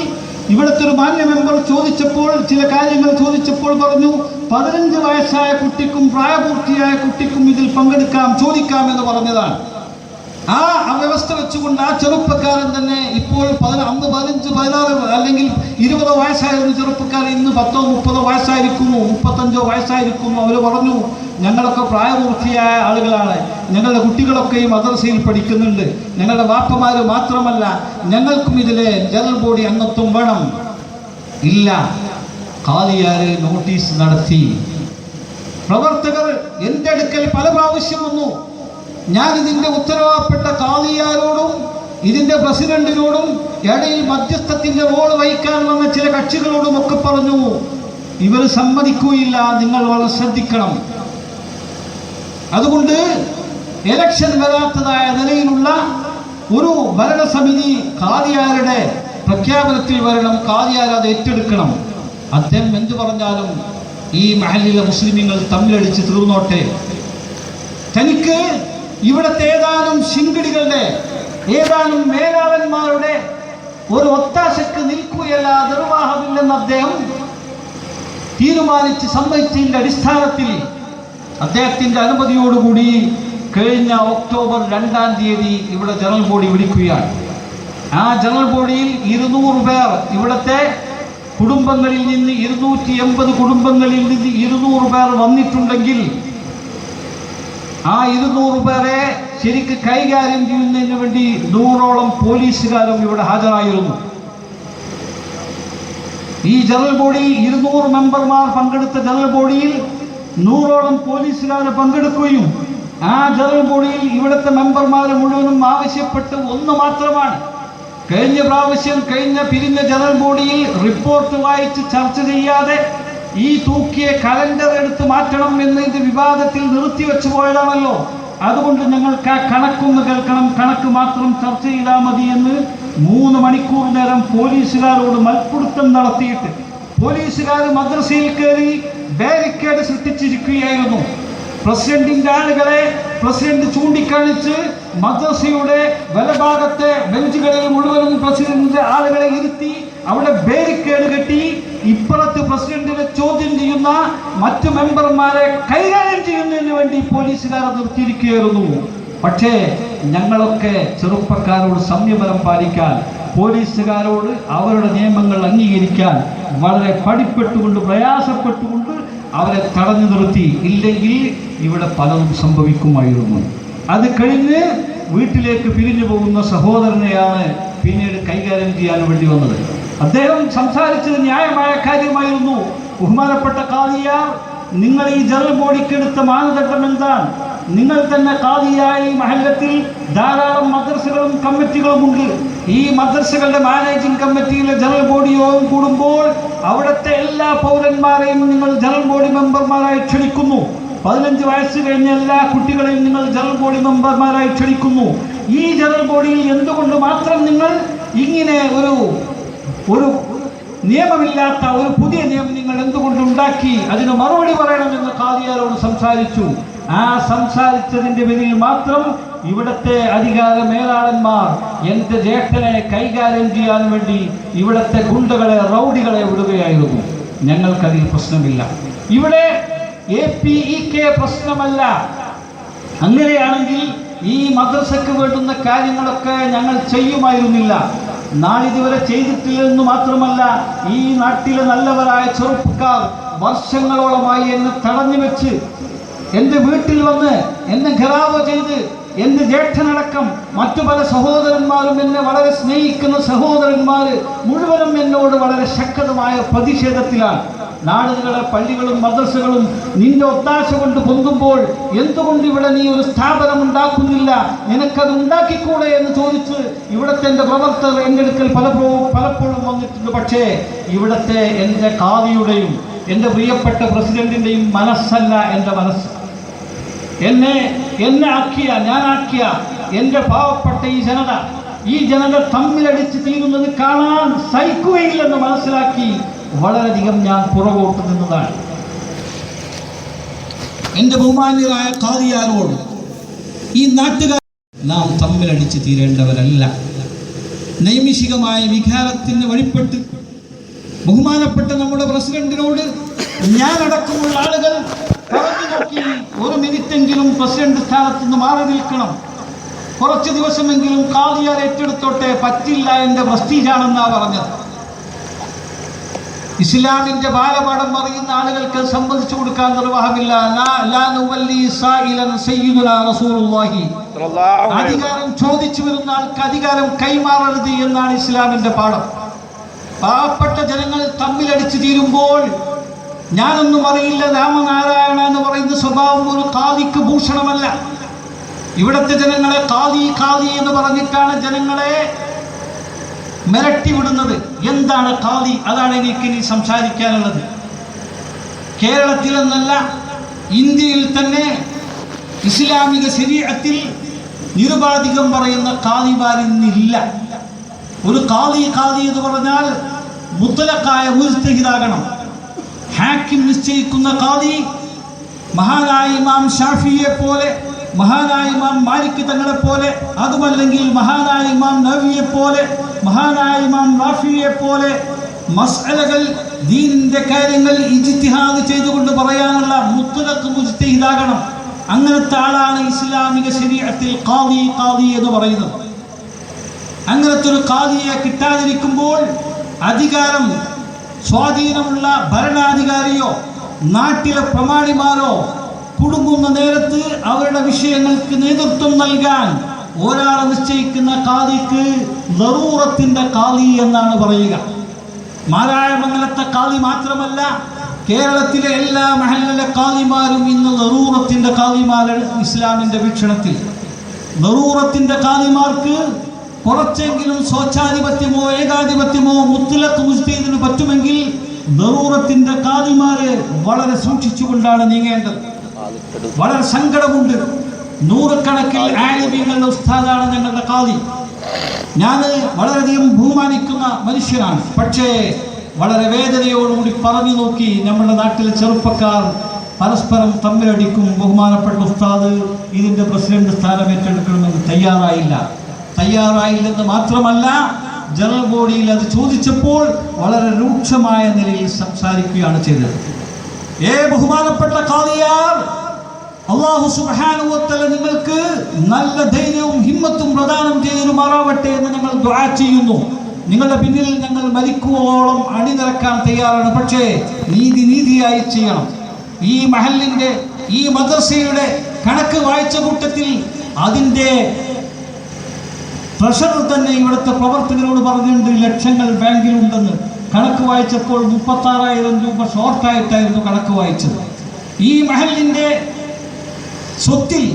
ഇവിടുത്തെ ഒരു മാന്യ മെമ്പർ ചോദിച്ചപ്പോൾ, ചില കാര്യങ്ങൾ ചോദിച്ചപ്പോൾ പറഞ്ഞു, 15 വയസ്സായ കുട്ടിക്കും പ്രായപൂർത്തിയായ കുട്ടിക്കും ഇതിൽ ചോദിക്കാം എന്ന് പറഞ്ഞതാണ്. ആ വ്യവസ്ഥ വെച്ചുകൊണ്ട് ആ ചെറുപ്പക്കാരൻ തന്നെ ഇപ്പോൾ അന്ന് 15, 16 അല്ലെങ്കിൽ 20 വയസ്സായിരുന്ന ചെറുപ്പക്കാരൻ ഇന്ന് 10, 30 വയസ്സായിരിക്കുമോ, 35 വയസ്സായിരിക്കുമോ. അവർ പറഞ്ഞു, ഞങ്ങളൊക്കെ പ്രായപൂർത്തിയായ ആളുകളാണ്, ഞങ്ങളുടെ കുട്ടികളൊക്കെ ഈ മദ്രസയിൽ പഠിക്കുന്നുണ്ട്, ഞങ്ങളുടെ വാപ്പമാർ മാത്രമല്ല, ഞങ്ങൾക്കും ഇതിലെ ജനറൽ ബോഡി അംഗത്വം വേണം. ഇല്ല, ഖാദിയാർ നോട്ടീസ് നടത്തി. പ്രവർത്തകർ എൻ്റെ അടുക്കൽ പല പ്രാവശ്യം വന്നു. ഞാൻ ഇതിൻ്റെ ഉത്തരവാദപ്പെട്ട ഖാദിയാരോടും ഇതിൻ്റെ പ്രസിഡന്റിനോടും ഇടയിൽ മധ്യസ്ഥത്തിൻ്റെ റോൾ വഹിക്കാൻ വന്ന ചില കക്ഷികളോടും ഒക്കെ പറഞ്ഞു, ഇവർ സമ്മതിക്കുകയില്ല, നിങ്ങൾ വളരെ ശ്രദ്ധിക്കണം. അതുകൊണ്ട് ഇലക്ഷൻ വരാത്തതായ നിലയിലുള്ള ഒരു ഭരണസമിതി ഖാദിയാരുടെ പ്രഖ്യാപനത്തിൽ വരണം, ഖാദിയാർ അത് ഏറ്റെടുക്കണം. അദ്ദേഹം എന്തു പറഞ്ഞാലും ഈ മഹല്ലിലെ മുസ്ലിമീങ്ങൾ തമ്മിലടിച്ച് തീർന്നോട്ടെ, തനിക്ക് ഇവിടുത്തെ ഏതാനും ശിങ്കിടികളുടെ, ഏതാനും മേലാളന്മാരുടെ ഒരു ഒത്താശക്ക് നിൽക്കുകയല്ല, നിർവാഹമില്ലെന്ന് അദ്ദേഹം തീരുമാനിച്ച് സമ്മതിച്ചതിൻ്റെ അടിസ്ഥാനത്തിൽ അദ്ദേഹത്തിൻ്റെ അനുമതിയോടുകൂടി കഴിഞ്ഞ ഒക്ടോബർ 2-ാം തീയതി ഇവിടെ ജനറൽ ബോഡി വിളിക്കുകയാണ്. ആ ജനറൽ ബോഡിയിൽ 200 പേർ, ഇവിടുത്തെ കുടുംബങ്ങളിൽ നിന്ന് 280 കുടുംബങ്ങളിൽ നിന്ന് 200 പേർ വന്നിട്ടുണ്ടെങ്കിൽ ആ 200 പേരെ ശരിക്ക് കൈകാര്യം ചെയ്യുന്നതിന് വേണ്ടി 100ഓളം പോലീസുകാരും ഇവിടെ ഹാജരായിരുന്നു. ഈ ജനറൽ ബോഡിയിൽ 200 മെമ്പർമാർ പങ്കെടുത്ത ജനറൽ ബോഡിയിൽ 100ഓളം പോലീസുകാർ പങ്കെടുക്കുകയും ആ ജനറൽ ബോഡിയിൽ ഇവിടുത്തെ മെമ്പർമാർ മുഴുവനും ആവശ്യപ്പെട്ട് ഒന്ന് മാത്രമാണ്. കഴിഞ്ഞ പിരിഞ്ഞ ജനറൽ ബോഡിയിൽ റിപ്പോർട്ട് വായിച്ച് ചർച്ച ചെയ്യാതെ ഈ തൂക്കിയ കലണ്ടർ എടുത്ത് മാറ്റണം എന്നതിൻ്റെ വിവാദത്തിൽ നിർത്തിവെച്ചു പോയതാണല്ലോ. അതുകൊണ്ട് ഞങ്ങൾക്ക് ആ കണക്കൊന്ന് കേൾക്കണം, കണക്ക് മാത്രം ചർച്ച ചെയ്താൽ മതി എന്ന് 3 മണിക്കൂർ നേരം പോലീസുകാരോട് മൽപ്പിടുത്തം നടത്തിയിട്ട് പോലീസുകാർ മദ്രസയിൽ കയറി ബാരിക്കേഡ് സൃഷ്ടിച്ചിരിക്കുകയായിരുന്നു. പ്രസിഡന്റിന്റെ ആളുകളെ പ്രസിഡന്റ് ചൂണ്ടിക്കാണിച്ച് മദ്രസയുടെ വലഭാഗത്തെ ബെഞ്ചുകളിൽ മുഴുവനും പ്രസിഡന്റിന്റെ ആളുകളെ ഇരുത്തി അവിടെ ബാരിക്കേഡ് കെട്ടി ഇപ്പുറത്ത് പ്രസിഡന്റിനെ ചോദ്യം ചെയ്യുന്ന മറ്റു മെമ്പർമാരെ കൈകാര്യം ചെയ്യുന്നതിന് വേണ്ടി പോലീസുകാർ നിർത്തിയിരിക്കുകയായിരുന്നു. പക്ഷേ ഞങ്ങളൊക്കെ ചെറുപ്പക്കാരോട് സംയമനം പാലിക്കാൻ, പോലീസുകാരോട് അവരുടെ നിയമങ്ങൾ അംഗീകരിക്കാൻ വളരെ പടിപ്പെട്ടുകൊണ്ട് പ്രയാസപ്പെട്ടുകൊണ്ട് അവരെ തടഞ്ഞു നിർത്തി. ഇല്ലെങ്കിൽ ഇവിടെ പലതും സംഭവിക്കുമായിരുന്നു. അത് കഴിഞ്ഞ് വീട്ടിലേക്ക് പിരിഞ്ഞു പോകുന്ന സഹോദരനെയാണ് പിന്നീട് കൈകാര്യം ചെയ്യാൻ വേണ്ടി വന്നത്. അദ്ദേഹം സംസാരിച്ചത് ന്യായമായ കാര്യമായിരുന്നു. ബഹുമാനപ്പെട്ട ഖാദിയാർ, നിങ്ങൾ ഈ ജനറൽ ബോഡിക്കെടുത്ത മാനദണ്ഡം എന്താണ്? നിങ്ങൾ തന്നെ ഖാദിയായി മഹല്ലത്തിൽ ധാരാളം മദ്രസകളും കമ്മിറ്റികളുമുണ്ട്. ഈ മദ്രസകളുടെ മാനേജിംഗ് കമ്മിറ്റിയിലെ ജനറൽ ബോഡി യോഗം കൂടുമ്പോൾ അവിടുത്തെ എല്ലാ പൗരന്മാരെയും നിങ്ങൾ ജനറൽ ബോഡി മെമ്പർമാരായി ക്ഷണിക്കുന്നു. 15 വയസ്സ് കഴിഞ്ഞ എല്ലാ കുട്ടികളെയും നിങ്ങൾ ജനറൽ ബോഡി മെമ്പർമാരായി ക്ഷണിക്കുന്നു. ഈ ജനറൽ ബോഡിയിൽ എന്തുകൊണ്ട് മാത്രം നിങ്ങൾ ഇങ്ങനെ ഒരു നിയമമില്ലാത്ത ഒരു പുതിയ നിയമം നിങ്ങൾ എന്തുകൊണ്ട് ഉണ്ടാക്കി? അതിന് മറുപടി പറയണമെന്ന് ഖാദിയാരോട് സംസാരിച്ചു. ആ സംസാരിച്ചതിന്റെ പേരിൽ മാത്രം ഇവിടുത്തെ അധികാര മേലാളന്മാർ എന്റെ ജ്യേഷ്ഠനെ കൈകാര്യം ചെയ്യാൻ വേണ്ടി ഇവിടുത്തെ ഗുണ്ടകളെ, റൗഡികളെ വിടുകയായിരുന്നു. ഞങ്ങൾക്കതിൽ പ്രശ്നമില്ല. ഇവിടെ APEK പ്രശ്നമല്ല. അങ്ങനെയാണെങ്കിൽ ഈ മദ്രസയ്ക്ക് വേണ്ടുന്ന കാര്യങ്ങളൊക്കെ ഞങ്ങൾ ചെയ്യുമായിരുന്നില്ല. നാളിതുവരെ ചെയ്തിട്ടില്ലെന്ന് മാത്രമല്ല, ഈ നാട്ടിലെ നല്ലവരായ ചെറുപ്പക്കാർ വർഷങ്ങളോളമായി എന്നെ തടഞ്ഞു വെച്ച് എൻ്റെ വീട്ടിൽ വന്ന് എന്നെ ഘരാവോ ചെയ്ത് എൻ്റെ ജ്യേഷ്ഠനടക്കം മറ്റു പല സഹോദരന്മാരും എന്നെ വളരെ സ്നേഹിക്കുന്ന സഹോദരന്മാർ മുഴുവനും എന്നോട് വളരെ ശക്തമായ പ്രതിഷേധത്തിലാണ്. നാടുകളെ, പള്ളികളും മദ്രസകളും നിന്റെ ഒത്താശ കൊണ്ട് പൊന്തുമ്പോൾ എന്തുകൊണ്ട് ഇവിടെ നീ ഒരു സ്ഥാപനം ഉണ്ടാക്കുന്നില്ല? നിനക്കത് ഉണ്ടാക്കിക്കൂടെ എന്ന് ചോദിച്ച് ഇവിടുത്തെ എൻ്റെ പ്രവർത്തകർ എൻ്റെ അടുക്കൽ പലപ്പോഴും വന്നിട്ടുണ്ട്. പക്ഷേ ഇവിടുത്തെ എൻ്റെ ഖാദിയുടെയും എൻ്റെ പ്രിയപ്പെട്ട പ്രസിഡന്റിൻ്റെയും മനസ്സല്ല എൻ്റെ മനസ്സ്. ഞാനാക്കിയ എൻ്റെ പാവപ്പെട്ട ഈ ജനത തമ്മിലടിച്ച് തീരുന്നത് കാണാൻ സഹിക്കുകയില്ലെന്ന് മനസ്സിലാക്കി വളരെയധികം ഞാൻ പുറകോട്ട് നിന്നതാണ്. എൻ്റെ ബഹുമാന്യരായ ഖാദിയാരോട്, ഈ നാട്ടുകാർ നാം തമ്മിലടിച്ച് തീരേണ്ടവരല്ല. നൈമിഷികമായ വികാരത്തിന് വഴിപ്പെട്ട് ബഹുമാനപ്പെട്ട നമ്മുടെ പ്രസിഡന്റിനോട് ഞാനടക്കമുള്ള ആളുകൾ പറഞ്ഞു നോക്കി, 1 മിനിറ്റെങ്കിലും പ്രസിഡന്റ് സ്ഥാനത്ത് നിന്ന് മാറി നിൽക്കണം, കുറച്ച് ദിവസമെങ്കിലും ഖാദിയാർ ഏറ്റെടുത്തോട്ടെ. പറ്റില്ല, എൻ്റെ പ്രസ്റ്റീജാണെന്നാണ് പറഞ്ഞത്. ഇസ്ലാമിന്റെ ബാലപാഠം പറയുന്ന ആളുകൾക്ക് സമ്മതിച്ചു കൊടുക്കാൻ നിർവാഹമില്ല. അധികാരം ചോദിച്ചു വരുന്ന ആൾക്ക് അധികാരം കൈമാറരുത് എന്നാണ് ഇസ്ലാമിന്റെ പാഠം. പാവപ്പെട്ട ജനങ്ങൾ തമ്മിലടിച്ചു തീരുമ്പോൾ ഞാനൊന്നും അറിയില്ല, രാമനാരായണ എന്ന് പറയുന്ന സ്വഭാവം ഒരു ഖാദിക്ക് ഭൂഷണമല്ല. ഇവിടുത്തെ ജനങ്ങളെ ഖാദി എന്ന് പറഞ്ഞിട്ടാണ് ജനങ്ങളെ മിരട്ടി വിടുന്നത്. എന്താണ് ഖാദി? അതാണ് എനിക്കിനി സംസാരിക്കാനുള്ളത്. കേരളത്തിലെന്നല്ല, ഇന്ത്യയിൽ തന്നെ ഇസ്ലാമിക ശരീഅത്തിൽ നിരുപാധികം പറയുന്ന ഖാദിമാരിന്നില്ല. ഒരു ഖാദി എന്ന് പറഞ്ഞാൽ മുത്തലഖായ മുജ്തഹിദാകണം. ഹാക്കിം നിശ്ചയിക്കുന്ന ഖാദി മഹാനായ ഇമാം ഷാഫിയെ പോലെ, മഹാനായ ഇമാം മാലിക് തങ്ങളെ പോലെ, അതുമല്ലെങ്കിൽ മഹാനായ ഇമാം നവവിയെ പോലെ, മഹാനായ ഇമാം റാഫിയെ പോലെ മസ്അലകൾ, ദീനിന്റെ കാര്യങ്ങൾ ഇജ്തിഹാദ് ചെയ്തുകൊണ്ട് പറയാനുള്ള മുത്തലഖ് മുജ്തഹിദാകണം. അങ്ങനത്തെ ആളാണ് ഇസ്ലാമിക ശരീഅത്തിൽ ഖാദി എന്ന് പറയുന്നത്. അങ്ങനത്തെ ഒരു ഖാദിയെ കിട്ടാതിരിക്കുമ്പോൾ അധികാരം, സ്വാധീനമുള്ള ഭരണാധികാരിയോ നാട്ടിലെ പ്രമാണിമാരോ കുടുങ്ങുന്ന നേരത്ത് അവരുടെ വിഷയങ്ങൾക്ക് നേതൃത്വം നൽകാൻ ഒരാളെ നിശ്ചയിക്കുന്ന ഖാദിക്ക് ദറൂറത്തിന്റെ ഖാദി എന്നാണ് പറയുക. മാരായമംഗലത്തെ ഖാദി മാത്രമല്ല, കേരളത്തിലെ എല്ലാ മഹല്ലിലെ ഖാദിമാരും ഇന്ന് ദറൂറത്തിന്റെ ഖാദിമാരാണ്. ഇസ്ലാമിന്റെ വീക്ഷണത്തിൽ ദറൂറത്തിന്റെ ഖാദിമാർക്ക് കുറച്ചെങ്കിലും സ്വച്ഛാധിപത്യമോ ഏകാധിപത്യമോ മുത്തലഖ് മുജ്തഹിദിന് പറ്റുമെങ്കിൽ ദറൂറത്തിന്റെ ഖാദിമാരെ വളരെ സൂക്ഷിച്ചുകൊണ്ടാണ് നീങ്ങേണ്ടത്. വളരെ സങ്കടമുണ്ട്. 100 കണക്കിൽ ആലിമീങ്ങളുടെ ഉസ്താദാണ് ഞങ്ങളുടെ ഖാദി. ഞാൻ വളരെയധികം ബഹുമാനിക്കുന്ന മനുഷ്യനാണ്. പക്ഷേ വളരെ വേദനയോടുകൂടി പറഞ്ഞു നോക്കി, നമ്മുടെ നാട്ടിലെ ചെറുപ്പക്കാർ പരസ്പരം തമ്മിലടിക്കും. ബഹുമാനപ്പെട്ട ഉസ്താദ് ഇതിൻ്റെ പ്രസിഡന്റ് സ്ഥാനം ഏറ്റെടുക്കണമെന്ന് തയ്യാറായില്ലെന്ന് മാത്രമല്ല, ജനറൽ ബോഡിയിൽ അത് ചോദിച്ചപ്പോൾ വളരെ രൂക്ഷമായ നിലയിൽ സംസാരിക്കുകയാണ് ചെയ്തത്. ബഹുമാനപ്പെട്ട ഖാദിയാർ, അല്ലാഹു സുബ്ഹാനഹു വ തആല നിങ്ങൾക്ക് നല്ല ധൈര്യവും ഹിമ്മത്തും പ്രദാനം ചെയ്തുമാറാവട്ടെ എന്ന് ഞങ്ങൾ ദുആ ചെയ്യുന്നു. നിങ്ങളുടെ പിന്നിൽ ഞങ്ങൾ മരിക്കുവോളം അണിനിരക്കാൻ തയ്യാറാണ്. പക്ഷേ നീതിയായി ചെയ്യണം. ഈ മഹല്ലിന്റെ, ഈ മദ്രസയുടെ കണക്ക് വായിച്ച കൂട്ടത്തിൽ അതിൻ്റെ ട്രഷറർ തന്നെ ഇവിടുത്തെ പ്രവർത്തകരോട് പറഞ്ഞിട്ടുണ്ട്, ലക്ഷങ്ങൾ ബാങ്കിലുണ്ടെന്ന്. കണക്ക് വായിച്ചപ്പോൾ 36,000 രൂപ ഷോർട്ടായിട്ടായിരുന്നു കണക്ക് വായിച്ചത്. ഈ മഹല്ലിന്റെ സ്വത്തിൽ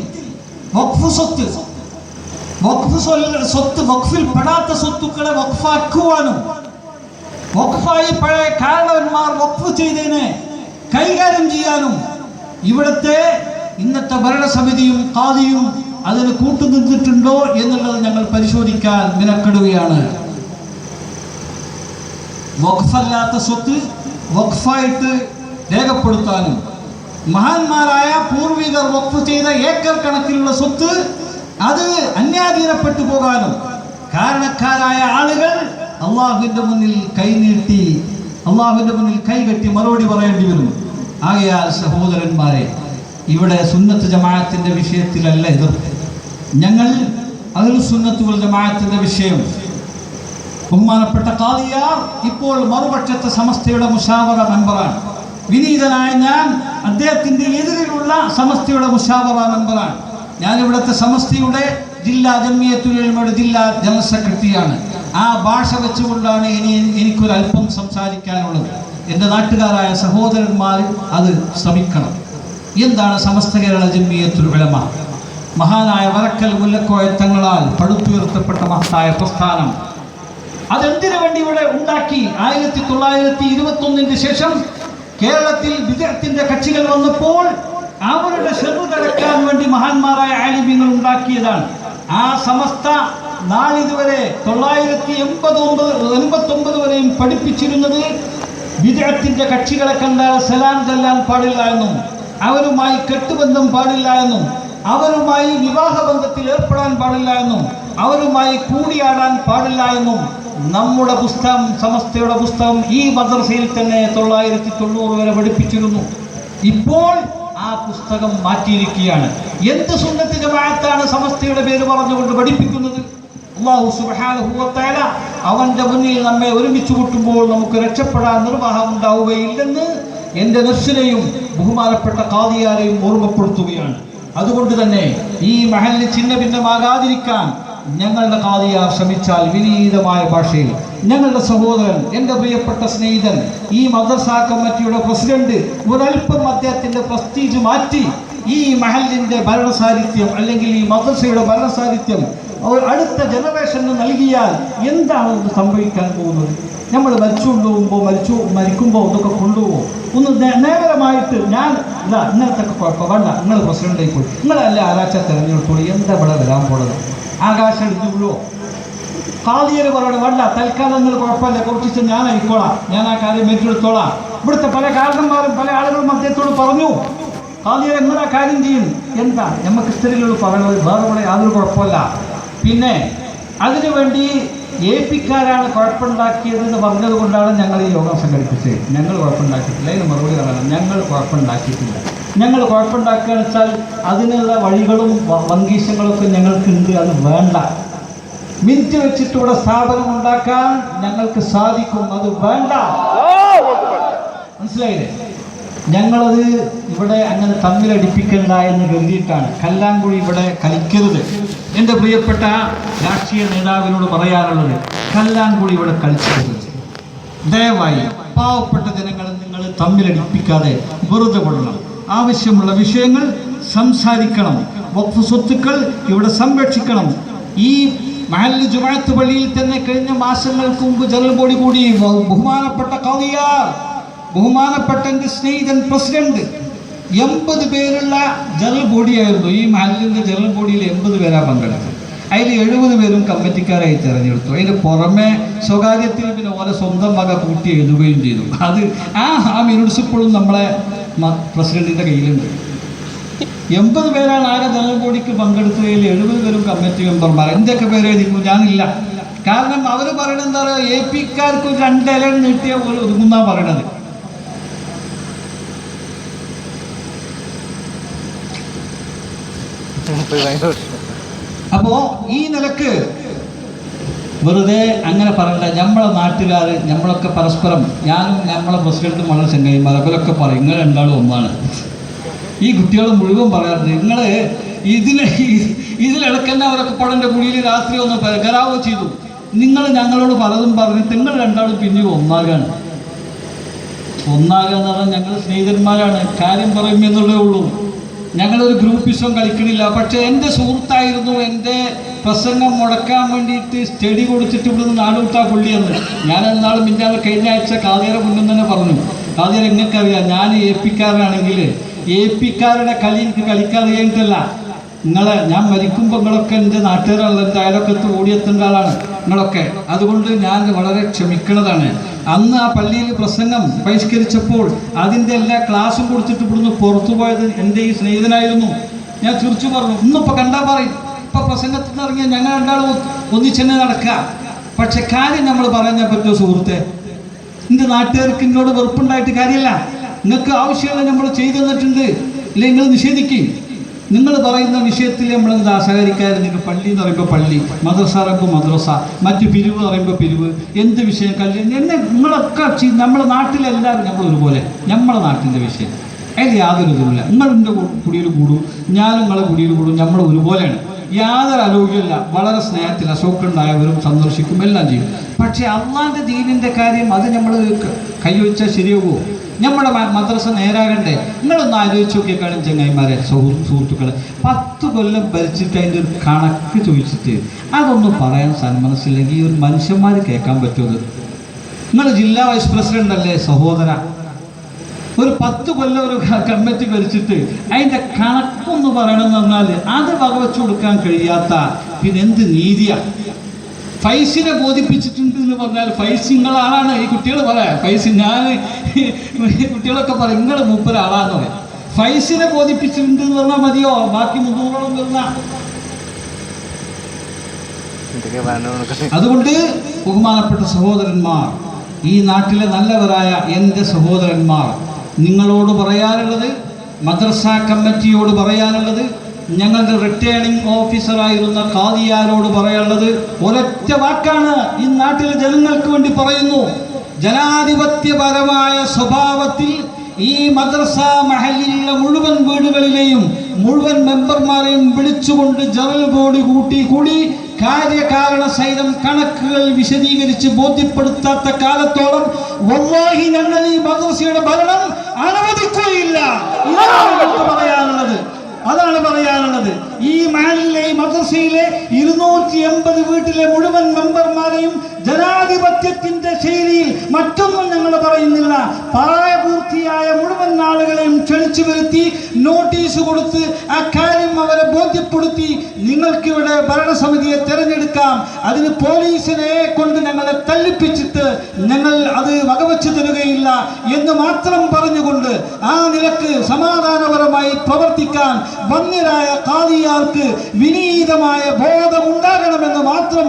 വഖഫിൽ പെടാത്ത സ്വത്തുക്കളെ വഖഫാക്കുവാനും വഖഫായി പഴയ കാരണവന്മാർ വഖഫ് ചെയ്തതിനെ കൈകാര്യം ചെയ്യാനും ഇവിടുത്തെ ഇന്നത്തെ ഭരണസമിതിയും ഖാദിയും അതിന് കൂട്ടുനിന്നിട്ടുണ്ടോ എന്നുള്ളത് ഞങ്ങൾ പരിശോധിക്കാൻ മിനക്കെടുകയാണ്. വഖഫല്ലാത്ത സ്വത്ത് വഖഫായിട്ട് രേഖപ്പെടുത്താനും മഹാന്മാരായ പൂർവികർ വഖഫ് ചെയ്ത ഏക്കർ കണക്കിലുള്ള സ്വത്ത് അത് അന്യാധീനപ്പെട്ടു പോകാനും കാരണക്കാരായ ആളുകൾ അള്ളാഹുവിന്റെ മുന്നിൽ കൈനീട്ടി, അള്ളാഹുവിന്റെ മുന്നിൽ കൈകെട്ടി മറുപടി പറയേണ്ടി വരും. ആകയാൽ സഹോദരന്മാരെ, ഇവിടെ സുന്നത്ത് ജമാഅത്തിന്റെ വിഷയത്തിലല്ല എതിർപ്പ്. ഞങ്ങൾ അഹ്ലുസ് സുന്നത്ത് വൽ ജമാഅത്തിന്റെ വിഷയം, ബഹുമാനപ്പെട്ട ഖാദിയാർ ഇപ്പോൾ മറുപക്ഷത്തെ സമസ്തയുടെ മുശാവറ മെമ്പറാണ്. വിനീതനായ ഞാൻ അദ്ദേഹത്തിന്റെ എതിരിലുള്ള സമസ്തയുടെ മുശാവറ മെമ്പറാണ്. ഞാൻ ഇവിടുത്തെ സമസ്തയുടെ ജില്ലാ ജംഇയ്യത്തുൽ ഉലമയുടെ ജില്ലാ ജനറൽ സെക്രട്ടറിയാണ്. ആ ഭാഷ വെച്ചുകൊണ്ടാണ് എനിക്കൊരല്പം സംസാരിക്കാനുള്ളത്. എൻ്റെ നാട്ടുകാരായ സഹോദരന്മാർ അത് ശ്രമിക്കണം. എന്താണ് സമസ്ത കേരള ജംഇയ്യത്തുൽ ഉലമ? മഹാനായ വരക്കൽ മുല്ലക്കോയ തങ്ങളാൽ പടുത്തുയർത്തപ്പെട്ട മഹത്തായ പ്രസ്ഥാനം. അതെന്തിനു വേണ്ടി ഇവിടെ ഉണ്ടാക്കി? 1921 ശേഷം കേരളത്തിൽ വിദഗ്ധത്തിന്റെ കക്ഷികൾ വന്നപ്പോൾ അവരുടെ ശ്രദ്ധ തടക്കാൻ വേണ്ടി മഹാന്മാരായ ആലിമീങ്ങൾ ഉണ്ടാക്കിയതാണ്. ആ സമസ്ത നാളിതുവരെ 989 വരെയും പഠിപ്പിച്ചിരുന്നത് വിദഗ്ധത്തിന്റെ കക്ഷികളെ കണ്ടാൽ സലാം ചൊല്ലാൻ പാടില്ല എന്നും, അവരുമായി കെട്ടുബന്ധം പാടില്ല എന്നും, അവരുമായി വിവാഹബന്ധത്തിൽ ഏർപ്പെടാൻ പാടില്ല എന്നും, അവരുമായി കൂടിയാടാൻ പാടില്ല എന്നും നമ്മുടെ പുസ്തകം, സമസ്തയുടെ പുസ്തകം ഈ മദ്രസയിൽ തന്നെ 990 വരെ പഠിപ്പിച്ചിരുന്നു. ഇപ്പോൾ ആ പുസ്തകം മാറ്റിയിരിക്കുകയാണ്. എന്ത് സുന്നത്ത് ജമാഅത്താണ് സമസ്തയുടെ പേര് പറഞ്ഞുകൊണ്ട് പഠിപ്പിക്കുന്നത്? അല്ലാഹു സുബ്ഹാനഹു വ തആല അവന്റെ മുന്നിൽ നമ്മെ ഒരുമിച്ച് കൂട്ടുമ്പോൾ നമുക്ക് രക്ഷപ്പെടാൻ നിർവാഹം ഉണ്ടാവുകയില്ലെന്ന് എൻ്റെ നഫ്സിനെയും ബഹുമാനപ്പെട്ട ഖാദിയാരെയും ഓർമ്മപ്പെടുത്തുകയാണ്. അതുകൊണ്ട് തന്നെ ഈ മഹല്ല് ഛിന്ന ഭിന്നമാകാതിരിക്കാൻ ഞങ്ങളുടെ ഖാദിയാർ ശ്രമിച്ചാൽ വിനീതമായ ഭാഷയിൽ, ഞങ്ങളുടെ സഹോദരൻ, എൻ്റെ പ്രിയപ്പെട്ട സ്നേഹിതൻ, ഈ മദ്രസ കമ്മിറ്റിയുടെ പ്രസിഡന്റ് ഒരൽപ്പം അദ്ദേഹത്തിൻ്റെ പ്രസ്റ്റീജ് മാറ്റി ഈ മഹല്ലിൻ്റെ ഭരണസാരിത്യം അല്ലെങ്കിൽ ഈ മദ്രസയുടെ ഭരണസാരിത്യം അടുത്ത ജനറേഷന് നൽകിയാൽ എന്താണ് സംഭവിക്കാൻ പോകുന്നത്? നമ്മൾ മരിക്കുമ്പോൾ ഇതൊക്കെ കൊണ്ടുപോകും. ഒന്ന് നേരമായിട്ട് ഞാൻ ഇല്ല ഇങ്ങനത്തെ കുഴപ്പം വേണ്ട, നിങ്ങൾ പ്രസിഡന്റായി പോയി, നിങ്ങളല്ല ആരാച്ച തെരഞ്ഞെടുത്തോളൂ, എന്താ ഇവിടെ വരാൻ പോണത്? ആകാശം എടുത്തു വിടുവോ? ഖാദിയർ പറയണം, വേണ്ട തൽക്കാലം നിങ്ങൾ കുഴപ്പമില്ല, കുറച്ച് ഞാൻ ആയിക്കോളാം, ഞാൻ ആ കാര്യം ഏറ്റെടുത്തോളാം. ഇവിടുത്തെ പല കാരണന്മാരും പല ആളുകളും അദ്ദേഹത്തോട് പറഞ്ഞു, ഖാദിയർ എങ്ങനെ കാര്യം ചെയ്യും? എന്താ നമുക്ക് സ്ത്രീകൾ പറയുന്നത്? വേറെ ഇവിടെ യാതൊരു കുഴപ്പമില്ല. പിന്നെ അതിനുവേണ്ടി ഏപ്പിക്കാരാണ് കുഴപ്പമുണ്ടാക്കിയതെന്ന് പറഞ്ഞത് കൊണ്ടാണ് ഞങ്ങൾ ഈ യോഗം സംഘടിപ്പിച്ചത്. ഞങ്ങൾ കുഴപ്പമുണ്ടാക്കിയിട്ടില്ല. അതിന് മറുപടി പറയണം, ഞങ്ങൾ കുഴപ്പമുണ്ടാക്കിയിട്ടില്ല. ഞങ്ങൾ കുഴപ്പമുണ്ടാക്കുക വെച്ചാൽ അതിനുള്ള വഴികളും വങ്കീശങ്ങളൊക്കെ ഞങ്ങൾക്കുണ്ട്. അത് വേണ്ട. മിനിറ്റ് വെച്ചിട്ട് ഇവിടെ സ്ഥാപനം ഉണ്ടാക്കാൻ ഞങ്ങൾക്ക് സാധിക്കും. അത് വേണ്ട. മനസ്സിലായില്ലേ? ഞങ്ങളത് ഇവിടെ അങ്ങനെ തമ്മിലടിപ്പിക്കണ്ട എന്ന് കരുതിയിട്ടാണ്. കല്ലാങ്കുഴി ഇവിടെ കളിക്കരുത്. എൻ്റെ പ്രിയപ്പെട്ട രാഷ്ട്രീയ നേതാവിനോട് പറയാനുള്ളത്, കല്ലാങ്കുഴി ഇവിടെ കളിക്കരുത്. ദയവായി പാവപ്പെട്ട ജനങ്ങളെ നിങ്ങൾ തമ്മിലടിപ്പിക്കാതെ വെറുതെ കൊള്ളണം. ആവശ്യമുള്ള വിഷയങ്ങൾ സംസാരിക്കണം. വഖഫ് സ്വത്തുക്കൾ ഇവിടെ സംരക്ഷിക്കണം. ഈ മഹല്ല് ജുമുഅത്ത് പള്ളിയിൽ തന്നെ കഴിഞ്ഞ മാസങ്ങൾക്ക് മുമ്പ് ജനറൽ ബോഡി കൂടി ബഹുമാനപ്പെട്ട ഖാദിയാർ, ബഹുമാനപ്പെട്ട എൻ്റെ സ്നേഹിതൻ പ്രസിഡന്റ് 80 പേരുള്ള ജനറൽ ബോഡിയായിരുന്നു. ഈ മഹല്ലിൻ്റെ ജനറൽ ബോഡിയിൽ 80 പേരാണ് പങ്കെടുത്തത്. അതിൽ 70 പേരും കമ്മിറ്റിക്കാരായി തിരഞ്ഞെടുത്തു. അതിന് പുറമെ സ്വകാര്യത്തിൽ പിന്നെ ഓരോ സ്വന്തം വക കൂട്ടി എഴുതുകയും ചെയ്തു. അത് ആ മിനിറ്റ്സ് ഇപ്പോഴും നമ്മളെ പ്രസിഡന്റിൻ്റെ കയ്യിലുണ്ട്. 80 പേരാണ് ആകെ ജനറൽ ബോഡിക്ക് പങ്കെടുത്തതിൽ 70 പേരും കമ്മിറ്റി മെമ്പർമാർ. എന്തൊക്കെ പേര് എഴുതിക്കും? ഞാനില്ല. കാരണം അവർ പറയണത് എന്താ പറയുക, AP-ക്കാർക്ക് 2 ഇല നീട്ടിയ പോലെ ഒതുങ്ങുന്നാണ് പറയണത്. അപ്പോൾ ഈ നിലക്ക് വെറുതെ അങ്ങനെ പറയണ്ട. നമ്മളെ നാട്ടുകാർ നമ്മളൊക്കെ പരസ്പരം, ഞാനും നമ്മളെ പ്രസിഡന്റും വളരെ ചങ്ങായിമാർ അവരൊക്കെ പറയും നിങ്ങൾ രണ്ടാളും ഒന്നാണ്. ഈ കുട്ടികൾ മുഴുവൻ പറയാറുണ്ട് നിങ്ങൾ ഇതിലിടക്കന്നെ അവരൊക്കെ പടൻ്റെ കുടിയിൽ രാത്രി ഒന്ന് ഗരാവോ ചെയ്തു. നിങ്ങൾ ഞങ്ങളോട് പലതും പറഞ്ഞിട്ട് നിങ്ങൾ രണ്ടാളും പിന്നീട് ഒന്നാകാണ് എന്ന് പറഞ്ഞാൽ ഞങ്ങൾ സ്നേഹിതന്മാരാണ്. കാര്യം പറയുമെന്നുള്ളേ ഉള്ളൂ. ഞങ്ങളൊരു ഗ്രൂപ്പിസം കളിക്കണില്ല. പക്ഷേ എൻ്റെ സുഹൃത്തായിരുന്നു എൻ്റെ പ്രസംഗം മുടക്കാൻ വേണ്ടിയിട്ട് സ്റ്റഡി കൊടുത്തിട്ട് ഇവിടുന്ന് നാടുവിട്ടാ പുള്ളിയെന്ന്. ഞാൻ എന്നാൾ മിഞ്ഞാൽ കഴിഞ്ഞ ആഴ്ച കാതിയറെ മുന്നിൽ തന്നെ പറഞ്ഞു, കാതിയറെ നിങ്ങൾക്കറിയാം ഞാൻ AP-ക്കാരനാണെങ്കിൽ AP-ക്കാരുടെ കളി എനിക്ക് കളിക്കാറിയായിട്ടല്ല. ഞാൻ മരിക്കുമ്പോൾ നിങ്ങളൊക്കെ എൻ്റെ നാട്ടുകാരാണല്ലോ, എൻ്റെ അയലൊക്കത്ത് ഓടിയെത്തേണ്ട ആളാണ് നിങ്ങളൊക്കെ. അതുകൊണ്ട് ഞാൻ വളരെ ക്ഷമിക്കുന്നതാണ്. അന്ന് ആ പള്ളിയിൽ പ്രസംഗം ബഹിഷ്കരിച്ചപ്പോൾ അതിൻ്റെ എല്ലാ ക്ലാസ്സും കൊടുത്തിട്ട് ഇവിടുന്ന് പുറത്തു പോയത് എൻ്റെ ഈ സ്നേഹിതനായിരുന്നു. ഞാൻ തിരിച്ചു പറഞ്ഞു, ഇന്നിപ്പോൾ കണ്ടാൽ പറയും ഇപ്പം പ്രസംഗത്തിൽ നിന്ന് ഇറങ്ങിയാൽ ഞങ്ങൾ രണ്ടാളും ഒന്നിച്ചെന്നെ നടക്കുക. പക്ഷെ കാര്യം നമ്മൾ പറയാൻ പറ്റുമോ സുഹൃത്തെ? എൻ്റെ നാട്ടുകാർക്ക് എന്നോട് വെറുപ്പുണ്ടായിട്ട് കാര്യമല്ല. നിങ്ങൾക്ക് ആവശ്യമുള്ള നമ്മൾ ചെയ്തു തന്നിട്ടുണ്ട്, ഇല്ലെങ്കിൽ നിങ്ങൾ നിഷേധിക്കും. നിങ്ങൾ പറയുന്ന വിഷയത്തിൽ നമ്മൾ സഹകരിക്കാതിരുന്നെങ്കിൽ പള്ളി എന്ന് പറയുമ്പോൾ പള്ളി, മദ്രസ പറയുമ്പോൾ മദ്രസ, മറ്റു പിരിവ് പറയുമ്പോൾ പിരിവ്, എന്ത് വിഷയം കല്യാണം എന്നെ നിങ്ങളൊക്കെ നമ്മുടെ നാട്ടിലെല്ലാവരും നമ്മൾ ഒരുപോലെ. നമ്മളെ നാട്ടിൻ്റെ വിഷയം അതിൽ യാതൊരു ഇതുമില്ല. നിങ്ങളെൻ്റെ കുടിയിൽ കൂടും, ഞാനും നിങ്ങളെ കുടിയിൽ കൂടും, നമ്മൾ ഒരുപോലെയാണ്. യാതൊരു അലോഗ്യമില്ല. വളരെ സ്നേഹത്തിൽ അശോക്കുണ്ടായവരും സന്ദർശിക്കും, എല്ലാം ചെയ്യും. പക്ഷേ അള്ളാൻ്റെ ദീനിൻ്റെ കാര്യം അത് നമ്മൾ കൈവച്ചാൽ ശരിയാകുമോ? നമ്മുടെ മദ്രസ നേരാകണ്ടേ? നിങ്ങളൊന്ന് ആലോചിച്ച് നോക്കിയേക്കാളും ചങ്ങായിമാരെ, സുഹൃത്തുക്കളെ, 10 കൊല്ലം ഭരിച്ചിട്ട് അതിൻ്റെ ഒരു കണക്ക് ചോദിച്ചിട്ട് അതൊന്നും പറയാൻ സന്മനസ്സില്ലെങ്കിൽ ഈ ഒരു മനുഷ്യന്മാർ കേൾക്കാൻ പറ്റുമത്? നിങ്ങൾ ജില്ലാ വൈസ് പ്രസിഡന്റ് അല്ലേ സഹോദര? ഒരു 10 കൊല്ലം ഒരു കമ്മിറ്റി ഭരിച്ചിട്ട് അതിൻ്റെ കണക്കൊന്ന് പറയണമെന്ന് പറഞ്ഞാൽ അത് വകവെച്ചു കൊടുക്കാൻ കഴിയാത്ത പിന്നെ എന്ത് നീതിയാണ്? ഫൈസിനെ ബോധിപ്പിച്ചിട്ടുണ്ട് എന്ന് പറഞ്ഞാൽ ഫൈസ് നിങ്ങളാണ്. ഈ കുട്ടികൾ പറയാം ഫൈസ്, ഞാൻ കുട്ടികളൊക്കെ പറയും നിങ്ങൾ മൂപ്പരാളാന്ന് പറയും. ഫൈസിനെ ബോധിപ്പിച്ചിട്ടുണ്ട് എന്ന് പറഞ്ഞാൽ മതിയോ? ബാക്കി 300ഓളം വരുന്ന. അതുകൊണ്ട് ബഹുമാനപ്പെട്ട സഹോദരന്മാർ, ഈ നാട്ടിലെ നല്ലവരായ എൻ്റെ സഹോദരന്മാർ, നിങ്ങളോട് പറയാനുള്ളത്, മദ്രസ കമ്മിറ്റിയോട് പറയാനുള്ളത്, ഞങ്ങളുടെ റിട്ടേണിംഗ് ഓഫീസറായിരുന്ന ഖാദിയാരോട് പറയാനുള്ളത് ഒരൊറ്റ വാക്കാണ്. ഈ നാട്ടിലെ ജനങ്ങൾക്ക് വേണ്ടി പറയുന്നു. ജനാധിപത്യപരമായ സ്വഭാവത്തിൽ ഈ മദ്രസ മഹല്ലിലുള്ള മുഴുവൻ വീടുകളിലെയും മുഴുവൻ മെമ്പർമാരെയും വിളിച്ചുകൊണ്ട് ജനറൽ ബോഡി കൂടി കാര്യകാരണ സഹിതം കണക്കുകൾ വിശദീകരിച്ച് ബോധ്യപ്പെടുത്താത്ത കാലത്തോളം വല്ലാഹി ഞങ്ങൾ ഈ മദ്രസയുടെ ഭരണം അനുവദിക്കുകയില്ല. അതാണ് പറയാനുള്ളത്. ഈ മഹല്ലിലെ ഈ മദ്രസയിലെ 280 വീട്ടിലെ മുഴുവൻ മെമ്പർമാരെയും ജനാധിപത്യത്തിന്റെ ശൈലിയിൽ മറ്റൊന്നും ഞങ്ങൾ പറയുന്നില്ല, പ്രായപൂർത്തിയായ മുഴുവൻ ആളുകളെയും ക്ഷണിച്ചു വരുത്തി നോട്ടീസ് കൊടുത്ത് ആ കാര്യം അവരെ ബോധ്യപ്പെടുത്തി നിങ്ങൾക്കിവിടെ ഭരണസമിതിയെ തിരഞ്ഞെടുക്കാം, അതിന് പോലീസിനെ കൊണ്ട് ഞങ്ങളെ തല്ലിപ്പിച്ചിട്ട് ഞങ്ങൾ അത് വകവെച്ചു തരുകയില്ല എന്ന് മാത്രം പറഞ്ഞുകൊണ്ട് ആ നിലക്ക് സമാധാനപരമായി പ്രവർത്തിക്കാൻ വന്യരായ ഖാദിയാർക്ക് വിനീതമായ ബോധമുണ്ടാകണമെന്ന് മാത്രം